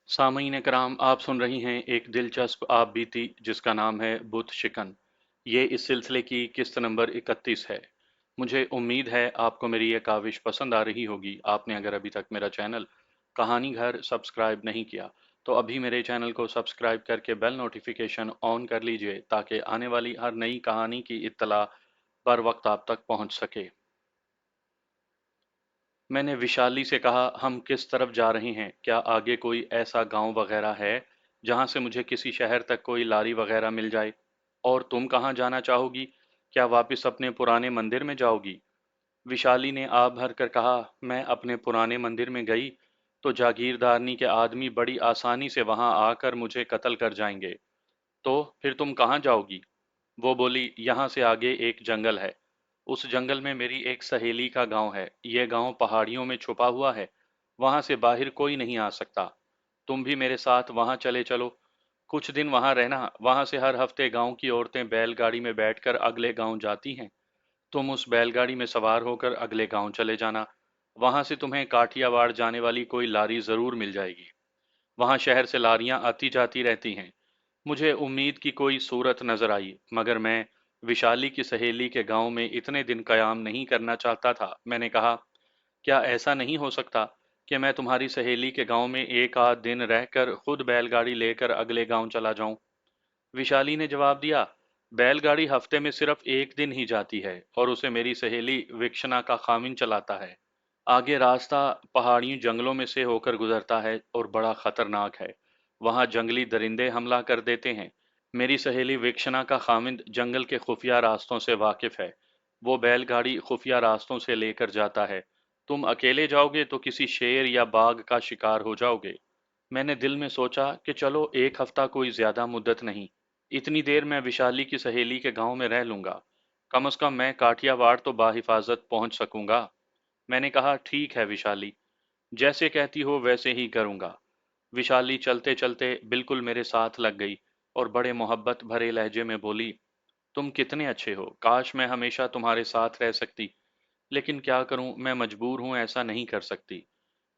सामईन कराम, आप सुन रही हैं एक दिलचस्प आप बीती जिसका नाम है बुत शिकन। ये इस सिलसिले की किस्त नंबर 31 है। मुझे उम्मीद है आपको मेरी ये काविश पसंद आ रही होगी। आपने अगर अभी तक मेरा चैनल कहानी घर सब्सक्राइब नहीं किया तो अभी मेरे चैनल को सब्सक्राइब करके बेल नोटिफिकेशन ऑन कर लीजिए ताकि आने वाली हर नई कहानी की इत्तला बर वक्त आप तक पहुंच सके। मैंने विशाली से कहा, हम किस तरफ जा रहे हैं? क्या आगे कोई ऐसा गांव वगैरह है जहां से मुझे किसी शहर तक कोई लारी वगैरह मिल जाए? और तुम कहाँ जाना चाहोगी? क्या वापस अपने पुराने मंदिर में जाओगी? विशाली ने आह भर कर कहा, मैं अपने पुराने मंदिर में गई तो जागीरदारनी के आदमी बड़ी आसानी से वहां आकर मुझे कत्ल कर जाएंगे। तो फिर तुम कहाँ जाओगी? वो बोली, यहाँ से आगे एक जंगल है। उस जंगल में मेरी एक सहेली का गांव है। यह गांव पहाड़ियों में छुपा हुआ है। वहां से बाहर कोई नहीं आ सकता। तुम भी मेरे साथ वहां चले चलो। कुछ दिन वहां रहना। वहां से हर हफ्ते गांव की औरतें बैलगाड़ी में बैठकर अगले गांव जाती हैं। तुम उस बैलगाड़ी में सवार होकर अगले गांव चले जाना। वहां से तुम्हें काठियावाड़ जाने वाली कोई लारी जरूर मिल जाएगी। वहां शहर से लारियां आती जाती रहती हैं। मुझे उम्मीद की कोई सूरत नजर आई, मगर मैं विशाली की सहेली के गांव में इतने दिन कयाम नहीं करना चाहता था। मैंने कहा, क्या ऐसा नहीं हो सकता कि मैं तुम्हारी सहेली के गांव में एक आध दिन रहकर खुद बैलगाड़ी लेकर अगले गांव चला जाऊं? विशाली ने जवाब दिया, बैलगाड़ी हफ्ते में सिर्फ एक दिन ही जाती है और उसे मेरी सहेली विक्षना का खामिन चलाता है। आगे रास्ता पहाड़ी जंगलों में से होकर गुजरता है और बड़ा खतरनाक है। वहां जंगली दरिंदे हमला कर देते हैं। मेरी सहेली विक्षना का खामिंद जंगल के खुफिया रास्तों से वाकिफ है। वो बैलगाड़ी खुफिया रास्तों से लेकर जाता है। तुम अकेले जाओगे तो किसी शेर या बाघ का शिकार हो जाओगे। मैंने दिल में सोचा कि चलो, एक हफ्ता कोई ज्यादा मुद्दत नहीं। इतनी देर मैं विशाली की सहेली के गांव में रह लूंगा। कम से कम मैं काठियावाड़ तो बाहिफाजत पहुंच सकूंगा। मैंने कहा, ठीक है विशाली, जैसे कहती हो वैसे ही करूंगा। विशाली चलते चलते बिल्कुल मेरे साथ लग गई और बड़े मोहब्बत भरे लहजे में बोली, तुम कितने अच्छे हो, काश मैं हमेशा तुम्हारे साथ रह सकती। लेकिन क्या करूं, मैं मजबूर हूं, ऐसा नहीं कर सकती।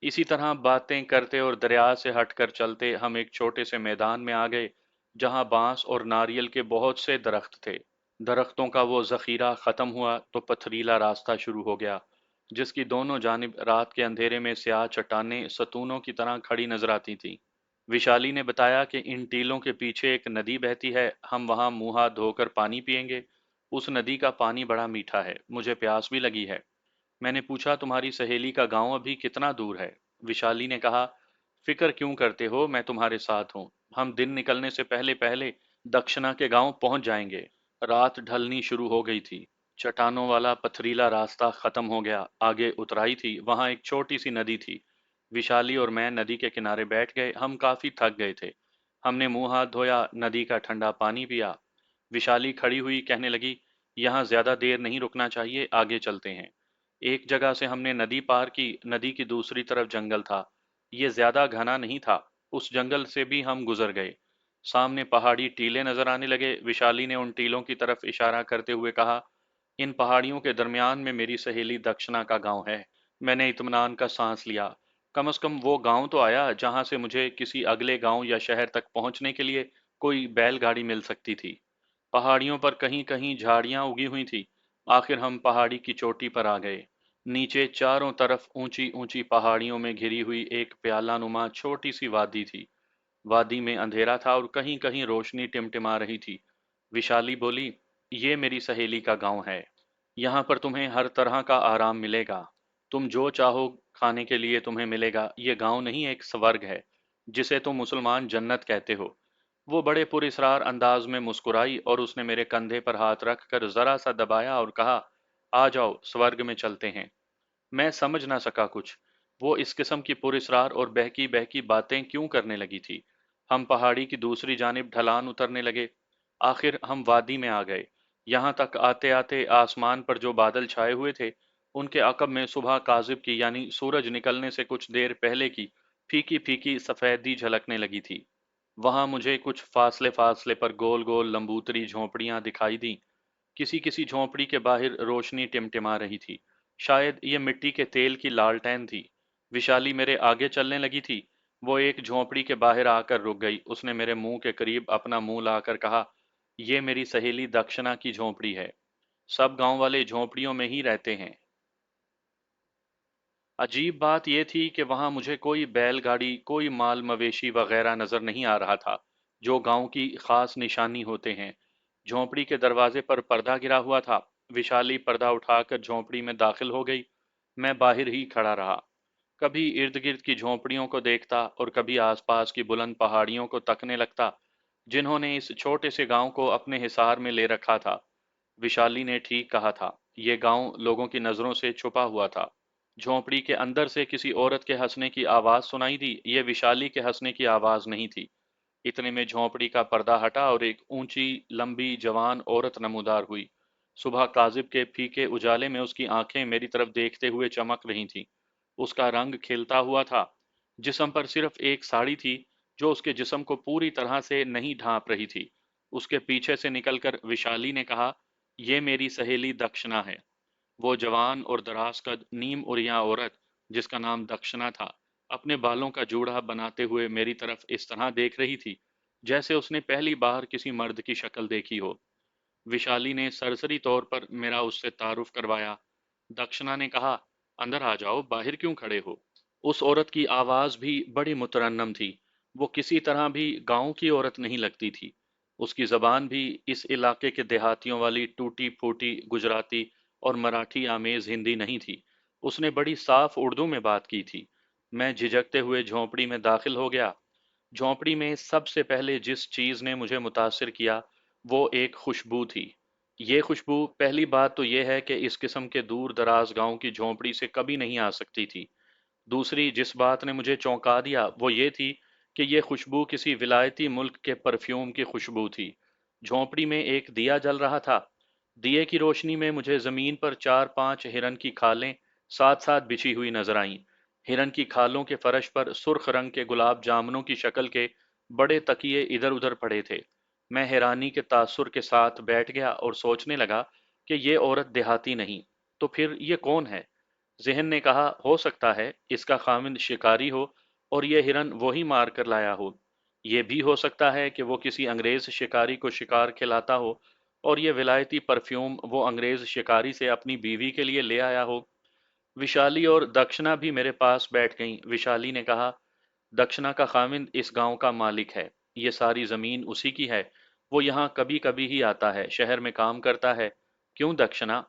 इसी तरह बातें करते और दरिया से हटकर चलते हम एक छोटे से मैदान में आ गए जहां बांस और नारियल के बहुत से दरख्त थे। दरख्तों का वो जखीरा खत्म हुआ तो पथरीला रास्ता शुरू हो गया जिसकी दोनों जानिब रात के अंधेरे में स्याह चट्टानें सतूनों की तरह खड़ी नजर आती थीं। विशाली ने बताया कि इन टीलों के पीछे एक नदी बहती है, हम वहां मुंह हाथ धोकर पानी पिएंगे। उस नदी का पानी बड़ा मीठा है, मुझे प्यास भी लगी है। मैंने पूछा, तुम्हारी सहेली का गांव अभी कितना दूर है? विशाली ने कहा, फिक्र क्यों करते हो, मैं तुम्हारे साथ हूँ। हम दिन निकलने से पहले पहले दक्षिणा के गांव पहुंच जाएंगे। रात ढलनी शुरू हो गई थी। चट्टानों वाला पथरीला रास्ता खत्म हो गया। आगे उतराई थी, वहां एक छोटी सी नदी थी। विशाली और मैं नदी के किनारे बैठ गए। हम काफी थक गए थे। हमने मुंह हाथ धोया, नदी का ठंडा पानी पिया। विशाली खड़ी हुई कहने लगी, यहाँ ज्यादा देर नहीं रुकना चाहिए, आगे चलते हैं। एक जगह से हमने नदी पार की। नदी की दूसरी तरफ जंगल था। ये ज्यादा घना नहीं था। उस जंगल से भी हम गुजर गए। सामने पहाड़ी टीले नजर आने लगे। विशाली ने उन टीलों की तरफ इशारा करते हुए कहा, इन पहाड़ियों के दरमियान में मेरी सहेली दक्षिणा का गांव है। मैंने इत्मीनान का सांस लिया। कम से कम वो गांव तो आया जहां से मुझे किसी अगले गांव या शहर तक पहुंचने के लिए कोई बैलगाड़ी मिल सकती थी। पहाड़ियों पर कहीं कहीं झाड़ियां उगी हुई थी। आखिर हम पहाड़ी की चोटी पर आ गए। नीचे चारों तरफ ऊंची ऊंची पहाड़ियों में घिरी हुई एक प्याला नुमा छोटी सी वादी थी। वादी में अंधेरा था और कहीं कहीं रोशनी टिमटिमा रही थी। विशाली बोली, ये मेरी सहेली का गांव है। यहाँ पर तुम्हें हर तरह का आराम मिलेगा। तुम जो चाहो खाने के लिए तुम्हें मिलेगा। ये गांव नहीं, एक स्वर्ग है जिसे तुम मुसलमान जन्नत कहते हो। वो बड़े पुरस्कार अंदाज में मुस्कुराई और उसने मेरे कंधे पर हाथ रखकर जरा सा दबाया और कहा, आ जाओ, स्वर्ग में चलते हैं। मैं समझ ना सका कुछ। वो इस किस्म की पुरस्कार और बहकी बहकी बातें क्यों करने लगी थी? हम पहाड़ी की दूसरी जानिब ढलान उतरने लगे। आखिर हम वादी में आ गए। यहाँ तक आते आते आसमान पर जो बादल छाए हुए थे उनके अकब में सुबह काजिब की यानी सूरज निकलने से कुछ देर पहले की फीकी फीकी सफेदी झलकने लगी थी। वहां मुझे कुछ फासले फासले पर गोल गोल लंबूतरी झोंपड़ियां दिखाई दी। किसी किसी झोंपड़ी के बाहर रोशनी टिमटिमा रही थी। शायद ये मिट्टी के तेल की लालटेन थी। विशाली मेरे आगे चलने लगी थी। वो एक झोंपड़ी के बाहर आकर रुक गई। उसने मेरे मुंह के करीब अपना मुंह लाकर कहा, ये मेरी सहेली दक्षिणा की झोंपड़ी है। सब गांव वाले झोंपड़ियों में ही रहते हैं। अजीब बात यह थी कि वहां मुझे कोई बैलगाड़ी, कोई माल मवेशी वगैरह नजर नहीं आ रहा था, जो गांव की खास निशानी होते हैं। झोंपड़ी के दरवाजे पर पर्दा गिरा हुआ था। विशाली पर्दा उठाकर झोंपड़ी में दाखिल हो गई। मैं बाहर ही खड़ा रहा। कभी इर्द गिर्द की झोंपड़ियों को देखता और कभी आसपास की बुलंद पहाड़ियों को तकने लगता, जिन्होंने इस छोटे से गांव को अपने हिसार में ले रखा था। विशाली ने ठीक कहा था, ये गांव लोगों की नजरों से छुपा हुआ था। झोंपड़ी के अंदर से किसी औरत के हंसने की आवाज सुनाई दी। ये विशाली के हंसने की आवाज नहीं थी। इतने में झोंपड़ी का पर्दा हटा और एक ऊंची, लंबी, जवान औरत नमूदार हुई। सुबह काजिब के फीके उजाले में उसकी आंखें मेरी तरफ देखते हुए चमक रही थीं। उसका रंग खिलता हुआ था। जिस्म पर सिर्फ एक साड़ी थी, जो उसके जिस्म को पूरी तरह से नहीं ढांप रही थी। उसके पीछे से निकलकर विशाली ने कहा, ये मेरी सहेली दक्षिणा है। वो जवान और दराज कद नीम उरिया औरत, जिसका नाम दक्षिणा था, अपने बालों का जूड़ा बनाते हुए मेरी तरफ इस तरह देख रही थी, जैसे उसने पहली बार किसी मर्द की शक्ल देखी हो। विशाली ने सरसरी तौर पर मेरा उससे तारुफ करवाया। दक्षिणा ने कहा, अंदर आ जाओ, बाहर क्यों खड़े हो। उस औरत की आवाज भी बड़ी मुतरन्नम थी। वो किसी तरह भी गांव की औरत नहीं लगती थी। उसकी जबान भी इस इलाके के देहातियों वाली टूटी फूटी गुजराती और मराठी आमेज हिंदी नहीं थी। उसने बड़ी साफ उर्दू में बात की थी। मैं झिझकते हुए झोंपड़ी में दाखिल हो गया। झोंपड़ी में सबसे पहले जिस चीज ने मुझे मुतासिर किया, वो एक खुशबू थी। ये खुशबू, पहली बात तो ये है कि इस किस्म के दूर दराज गांव की झोंपड़ी से कभी नहीं आ सकती थी। दूसरी जिस बात ने मुझे चौंका दिया वो ये थी कि ये खुशबू किसी विलायती मुल्क के परफ्यूम की खुशबू थी। झोंपड़ी में एक दिया जल रहा था। दिए की रोशनी में मुझे जमीन पर चार पांच हिरन की खालें साथ साथ बिछी हुई नजर आईं। हिरन की खालों के फर्श पर सुर्ख रंग के गुलाब जामुनों की शक्ल के बड़े तकिए इधर उधर पड़े थे। मैं हैरानी के तासुर के साथ बैठ गया और सोचने लगा कि ये औरत देहाती नहीं तो फिर ये कौन है। ज़हन ने कहा, हो सकता है इसका खामिंद शिकारी हो और ये हिरन वो ही मार कर लाया हो। ये भी हो सकता है कि वो किसी अंग्रेज शिकारी को शिकार खिलाता हो और ये विलायती परफ्यूम वो अंग्रेज शिकारी से अपनी बीवी के लिए ले आया हो। विशाली और दक्षिणा भी मेरे पास बैठ गईं। विशाली ने कहा, दक्षिणा का खामिंद इस गांव का मालिक है। ये सारी जमीन उसी की है। वो यहाँ कभी कभी ही आता है, शहर में काम करता है। क्यों दक्षिणा?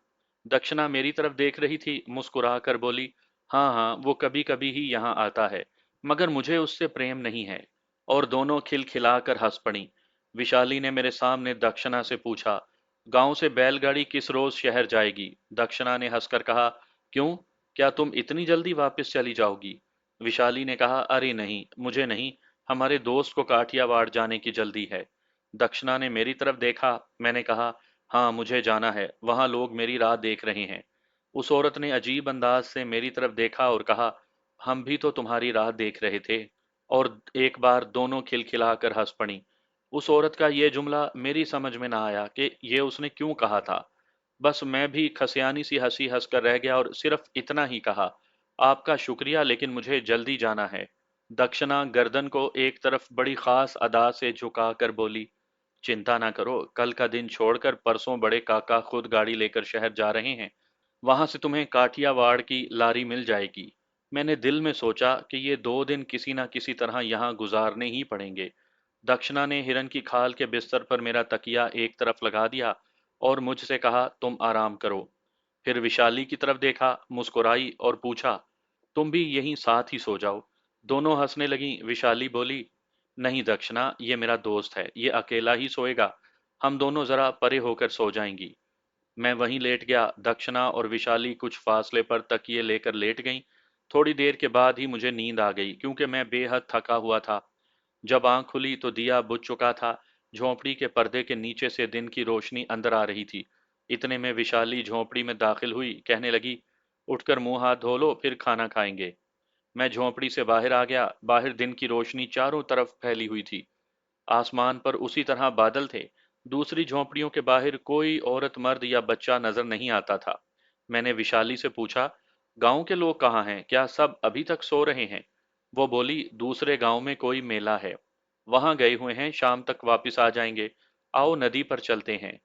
दक्षिणा मेरी तरफ देख रही थी, मुस्कुरा कर बोली, हाँ हाँ, वो कभी कभी ही यहाँ आता है, मगर मुझे उससे प्रेम नहीं है। और दोनों खिलखिलाकर हंस पड़ी। विशाली ने मेरे सामने दक्षिणा से पूछा, गांव से बैलगाड़ी किस रोज शहर जाएगी? दक्षिणा ने हंसकर कहा, क्यों, क्या तुम इतनी जल्दी वापस चली जाओगी? विशाली ने कहा, अरे नहीं, मुझे नहीं, हमारे दोस्त को काठियावाड़ जाने की जल्दी है। दक्षिणा ने मेरी तरफ देखा। मैंने कहा, हाँ मुझे जाना है, वहां लोग मेरी राह देख रहे हैं। उस औरत ने अजीब अंदाज से मेरी तरफ देखा और कहा, हम भी तो तुम्हारी राह देख रहे थे। और एक बार दोनों खिलखिलाकर हंस पड़ी। उस औरत का यह जुमला मेरी समझ में ना आया कि ये उसने क्यों कहा था। बस मैं भी खसियानी सी हंसी हंसकर रह गया और सिर्फ इतना ही कहा, आपका शुक्रिया, लेकिन मुझे जल्दी जाना है। दक्षिणा गर्दन को एक तरफ बड़ी खास अदा से झुकाकर बोली, चिंता ना करो, कल का दिन छोड़कर परसों बड़े काका खुद गाड़ी लेकर शहर जा रहे हैं। वहां से तुम्हें काठियावाड़ की लारी मिल जाएगी। मैंने दिल में सोचा कि ये 2 दिन किसी न किसी तरह यहाँ गुजारने ही पड़ेंगे। दक्षिणा ने हिरन की खाल के बिस्तर पर मेरा तकिया एक तरफ लगा दिया और मुझसे कहा, तुम आराम करो। फिर विशाली की तरफ देखा, मुस्कुराई और पूछा, तुम भी यहीं साथ ही सो जाओ। दोनों हंसने लगी। विशाली बोली, नहीं दक्षिणा, ये मेरा दोस्त है, ये अकेला ही सोएगा, हम दोनों जरा परे होकर सो जाएंगी। मैं वहीं लेट गया। दक्षिणा और विशाली कुछ फासले पर तकिए लेकर लेट गईं। थोड़ी देर के बाद ही मुझे नींद आ गई, क्योंकि मैं बेहद थका हुआ था। जब आंख खुली तो दिया बुझ चुका था। झोंपड़ी के पर्दे के नीचे से दिन की रोशनी अंदर आ रही थी। इतने में विशाली झोंपड़ी में दाखिल हुई। कहने लगी, उठकर मुंह हाथ धो लो, फिर खाना खाएंगे। मैं झोंपड़ी से बाहर आ गया। बाहर दिन की रोशनी चारों तरफ फैली हुई थी। आसमान पर उसी तरह बादल थे। दूसरी झोंपड़ियों के बाहर कोई औरत, मर्द या बच्चा नजर नहीं आता था। मैंने विशाली से पूछा, गांव के लोग कहाँ हैं? क्या सब अभी तक सो रहे हैं? वो बोली, दूसरे गांव में कोई मेला है, वहां गए हुए हैं, शाम तक वापस आ जाएंगे। आओ नदी पर चलते हैं।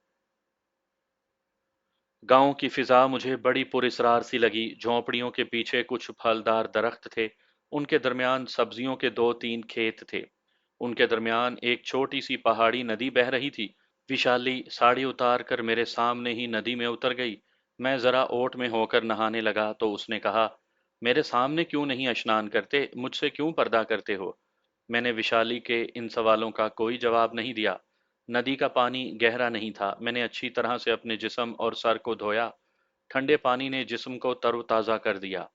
गांव की फिजा मुझे बड़ी पुरस्रार सी लगी। झोंपड़ियों के पीछे कुछ फलदार दरख्त थे। उनके दरमियान सब्जियों के दो तीन खेत थे। उनके दरमियान एक छोटी सी पहाड़ी नदी बह रही थी। विशाली साड़ी उतार कर मेरे सामने ही नदी में उतर गई। मैं जरा ओट में होकर नहाने लगा तो उसने कहा, मेरे सामने क्यों नहीं स्नान करते, मुझसे क्यों पर्दा करते हो? मैंने विशाली के इन सवालों का कोई जवाब नहीं दिया। नदी का पानी गहरा नहीं था। मैंने अच्छी तरह से अपने जिस्म और सर को धोया। ठंडे पानी ने जिस्म को तरोताज़ा कर दिया।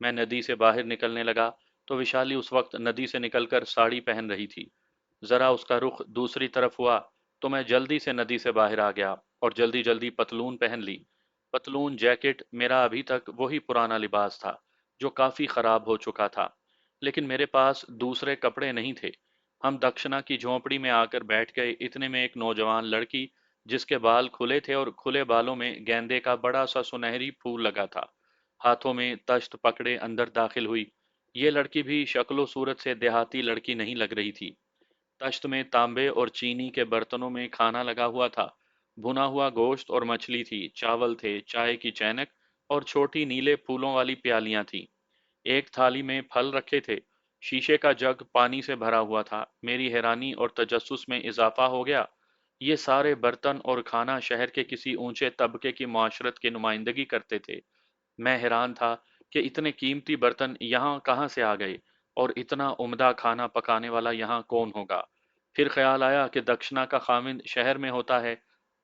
मैं नदी से बाहर निकलने लगा तो विशाली उस वक्त नदी से निकलकर साड़ी पहन रही थी। जरा उसका रुख दूसरी तरफ हुआ तो मैं जल्दी से नदी से बाहर आ गया और जल्दी जल्दी पतलून पहन ली। पतलून जैकेट मेरा अभी तक वही पुराना लिबास था जो काफी खराब हो चुका था, लेकिन मेरे पास दूसरे कपड़े नहीं थे। हम दक्षिणा की झोंपड़ी में आकर बैठ गए। इतने में एक नौजवान लड़की, जिसके बाल खुले थे और खुले बालों में गेंदे का बड़ा सा सुनहरी फूल लगा था, हाथों में तश्त पकड़े अंदर दाखिल हुई। ये लड़की भी शक्लो सूरत से देहाती लड़की नहीं लग रही थी। तश्त में तांबे और चीनी के बर्तनों में खाना लगा हुआ था। भुना हुआ गोश्त और मछली थी, चावल थे, चाय की चैनक और छोटी नीले फूलों वाली प्यालियां थीं। एक थाली में फल रखे थे। शीशे का जग पानी से भरा हुआ था। मेरी हैरानी और तजस्सुस में इजाफा हो गया। ये सारे बर्तन और खाना शहर के किसी ऊंचे तबके की माशरत की नुमाइंदगी करते थे। मैं हैरान था कि इतने कीमती बर्तन यहाँ कहाँ से आ गए और इतना उम्दा खाना पकाने वाला यहाँ कौन होगा। फिर ख्याल आया कि दक्षिणा का खामिंद शहर में होता है।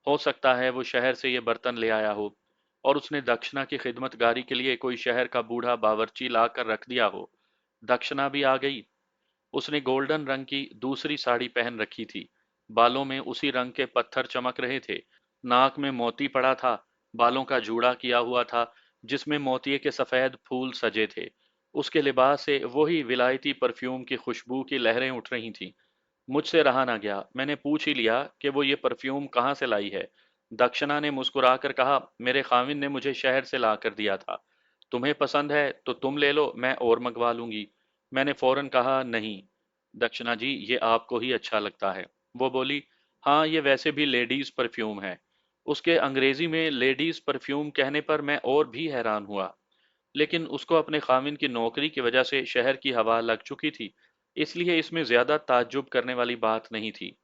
हो सकता है वो शहर से ये बर्तन ले आया हो और उसने दक्षिणा की खिदमतगारी के लिए कोई शहर का बूढ़ा बावर्ची ला कर रख दिया हो। दक्षिणा भी आ गई। उसने गोल्डन रंग की दूसरी साड़ी पहन रखी थी। बालों में उसी रंग के पत्थर चमक रहे थे। नाक में मोती पड़ा था। बालों का जूड़ा किया हुआ था जिसमें मोतिये के सफेद फूल सजे थे। उसके लिबास से वही विलायती परफ्यूम की खुशबू की लहरें उठ रही थीं। मुझसे रहा ना गया। मैंने पूछ ही लिया कि वो ये परफ्यूम कहाँ से लाई है। दक्षिणा ने मुस्कुराकर कहा, मेरे खाविंद ने मुझे शहर से ला कर दिया था। तुम्हें पसंद है तो तुम ले लो, मैं और मंगवा लूंगी। मैंने फौरन कहा, नहीं दक्षिणा जी, ये आपको ही अच्छा लगता है। वो बोली, हाँ ये वैसे भी लेडीज परफ्यूम है। उसके अंग्रेजी में लेडीज परफ्यूम कहने पर मैं और भी हैरान हुआ। लेकिन उसको अपने खाविंद की नौकरी की वजह से शहर की हवा लग चुकी थी, इसलिए इसमें ज्यादा ताज्जुब करने वाली बात नहीं थी।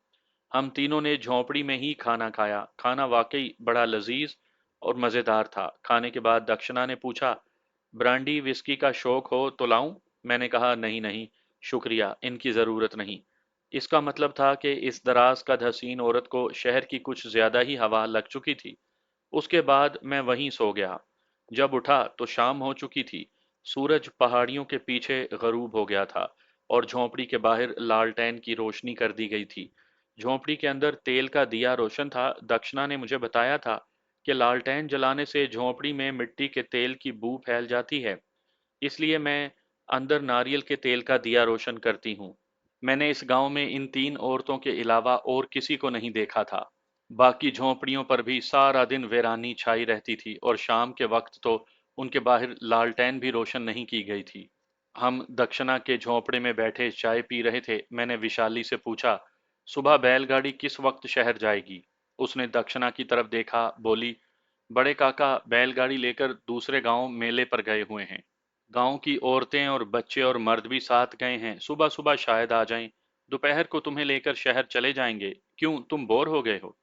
हम तीनों ने झोंपड़ी में ही खाना खाया। खाना वाकई बड़ा लजीज और मज़ेदार था। खाने के बाद दक्षिणा ने पूछा, ब्रांडी विस्की का शौक हो तो लाऊं? मैंने कहा, नहीं नहीं शुक्रिया, इनकी ज़रूरत नहीं। इसका मतलब था कि इस दराज कद हसीन औरत को शहर की कुछ ज़्यादा ही हवा लग चुकी थी। उसके बाद मैं वहीं सो गया। जब उठा तो शाम हो चुकी थी। सूरज पहाड़ियों के पीछे गरूब हो गया था और झोंपड़ी के बाहर लालटेन की रोशनी कर दी गई थी। झोंपड़ी के अंदर तेल का दिया रोशन था। दक्षिणा ने मुझे बताया था कि लालटेन जलाने से झोंपड़ी में मिट्टी के तेल की बू फैल जाती है, इसलिए मैं अंदर नारियल के तेल का दिया रोशन करती हूँ। मैंने इस गांव में इन तीन औरतों के अलावा और किसी को नहीं देखा था। बाकी झोंपड़ियों पर भी सारा दिन वीरानी छाई रहती थी और शाम के वक्त तो उनके बाहर लालटेन भी रोशन नहीं की गई थी। हम दक्षिणा के झोंपड़े में बैठे चाय पी रहे थे। मैंने विशाली से पूछा, सुबह बैलगाड़ी किस वक्त शहर जाएगी? उसने दक्षिणा की तरफ देखा, बोली, बड़े काका बैलगाड़ी लेकर दूसरे गांव मेले पर गए हुए हैं। गांव की औरतें और बच्चे और मर्द भी साथ गए हैं। सुबह सुबह शायद आ जाएं। दोपहर को तुम्हें लेकर शहर चले जाएंगे। क्यों, तुम बोर हो गए हो?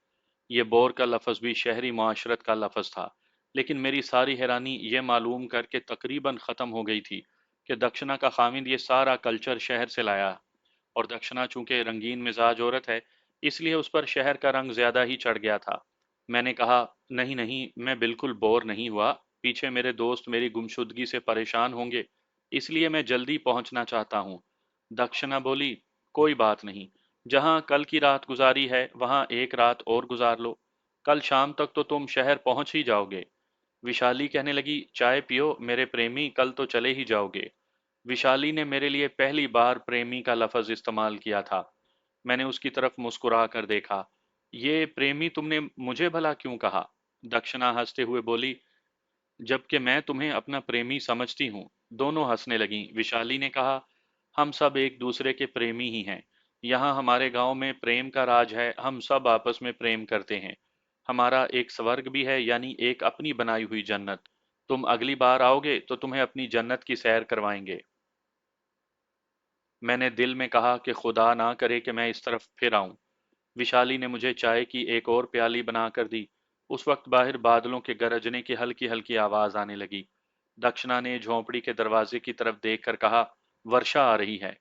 ये बोर का लफ्ज़ भी शहरी माशरत का लफ्ज़ था, लेकिन मेरी सारी हैरानी ये मालूम करके तकरीबन ख़त्म हो गई थी कि दक्षिणा का खामिंद ये सारा कल्चर शहर से लाया। और दक्षिणा चूंकि रंगीन मिजाज औरत है, इसलिए उस पर शहर का रंग ज्यादा ही चढ़ गया था। मैंने कहा, नहीं नहीं, मैं बिल्कुल बोर नहीं हुआ। पीछे मेरे दोस्त मेरी गुमशुदगी से परेशान होंगे, इसलिए मैं जल्दी पहुंचना चाहता हूँ। दक्षिणा बोली, कोई बात नहीं, जहाँ कल की रात गुजारी है वहाँ एक रात और गुजार लो। कल शाम तक तो तुम शहर पहुंच ही जाओगे। विशाली कहने लगी, चाय पियो मेरे प्रेमी, कल तो चले ही जाओगे। विशाली ने मेरे लिए पहली बार प्रेमी का लफ्ज इस्तेमाल किया था। मैंने उसकी तरफ मुस्कुरा कर देखा। ये प्रेमी तुमने मुझे भला क्यों कहा? दक्षिणा हंसते हुए बोली, जबकि मैं तुम्हें अपना प्रेमी समझती हूँ। दोनों हंसने लगीं। विशाली ने कहा, हम सब एक दूसरे के प्रेमी ही हैं। यहाँ हमारे गांव में प्रेम का राज है, हम सब आपस में प्रेम करते हैं। हमारा एक स्वर्ग भी है, यानी एक अपनी बनाई हुई जन्नत। तुम अगली बार आओगे तो तुम्हें अपनी जन्नत की सैर करवाएंगे। मैंने दिल में कहा कि खुदा ना करे कि मैं इस तरफ फिर आऊं। विशाली ने मुझे चाय की एक और प्याली बनाकर दी। उस वक्त बाहर बादलों के गरजने की हल्की हल्की आवाज आने लगी। दक्षिणा ने झोंपड़ी के दरवाजे की तरफ देखकर कहा, वर्षा आ रही है।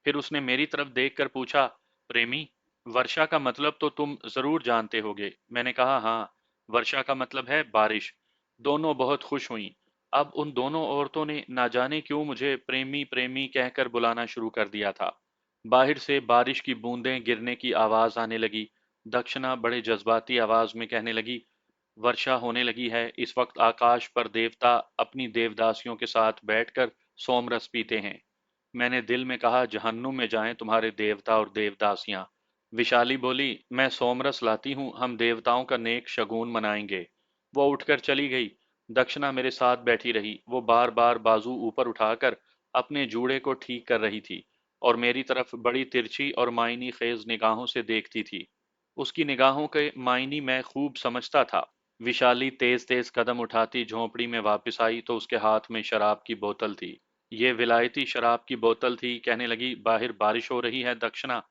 फिर उसने मेरी तरफ देखकर पूछा, प्रेमी, वर्षा का मतलब तो तुम जरूर जानते होगे। मैंने कहा, हाँ, वर्षा का मतलब है बारिश। दोनों बहुत खुश हुईं। अब उन दोनों औरतों ने ना जाने क्यों मुझे प्रेमी प्रेमी कहकर बुलाना शुरू कर दिया था। बाहर से बारिश की बूंदें गिरने की आवाज आने लगी। दक्षिणा बड़े जज्बाती आवाज में कहने लगी, वर्षा होने लगी है। इस वक्त आकाश पर देवता अपनी देवदासियों के साथ बैठकर सोमरस पीते हैं। मैंने दिल में कहा, जहन्नुम में जाएं तुम्हारे देवता और देवदासियां। विशाली बोली, मैं सोमरस लाती हूँ, हम देवताओं का नेक शगुन मनाएंगे। वो उठकर चली गई। दक्षिणा मेरे साथ बैठी रही। वो बार बार बाजू ऊपर उठाकर अपने जूड़े को ठीक कर रही थी और मेरी तरफ बड़ी तिरछी और मायनी खेज निगाहों से देखती थी। उसकी निगाहों के मायनी मैं खूब समझता था। विशाली तेज तेज कदम उठाती झोंपड़ी में वापस आई तो उसके हाथ में शराब की बोतल थी। ये विलायती शराब की बोतल थी। कहने लगी, बाहर बारिश हो रही है दक्षिणा।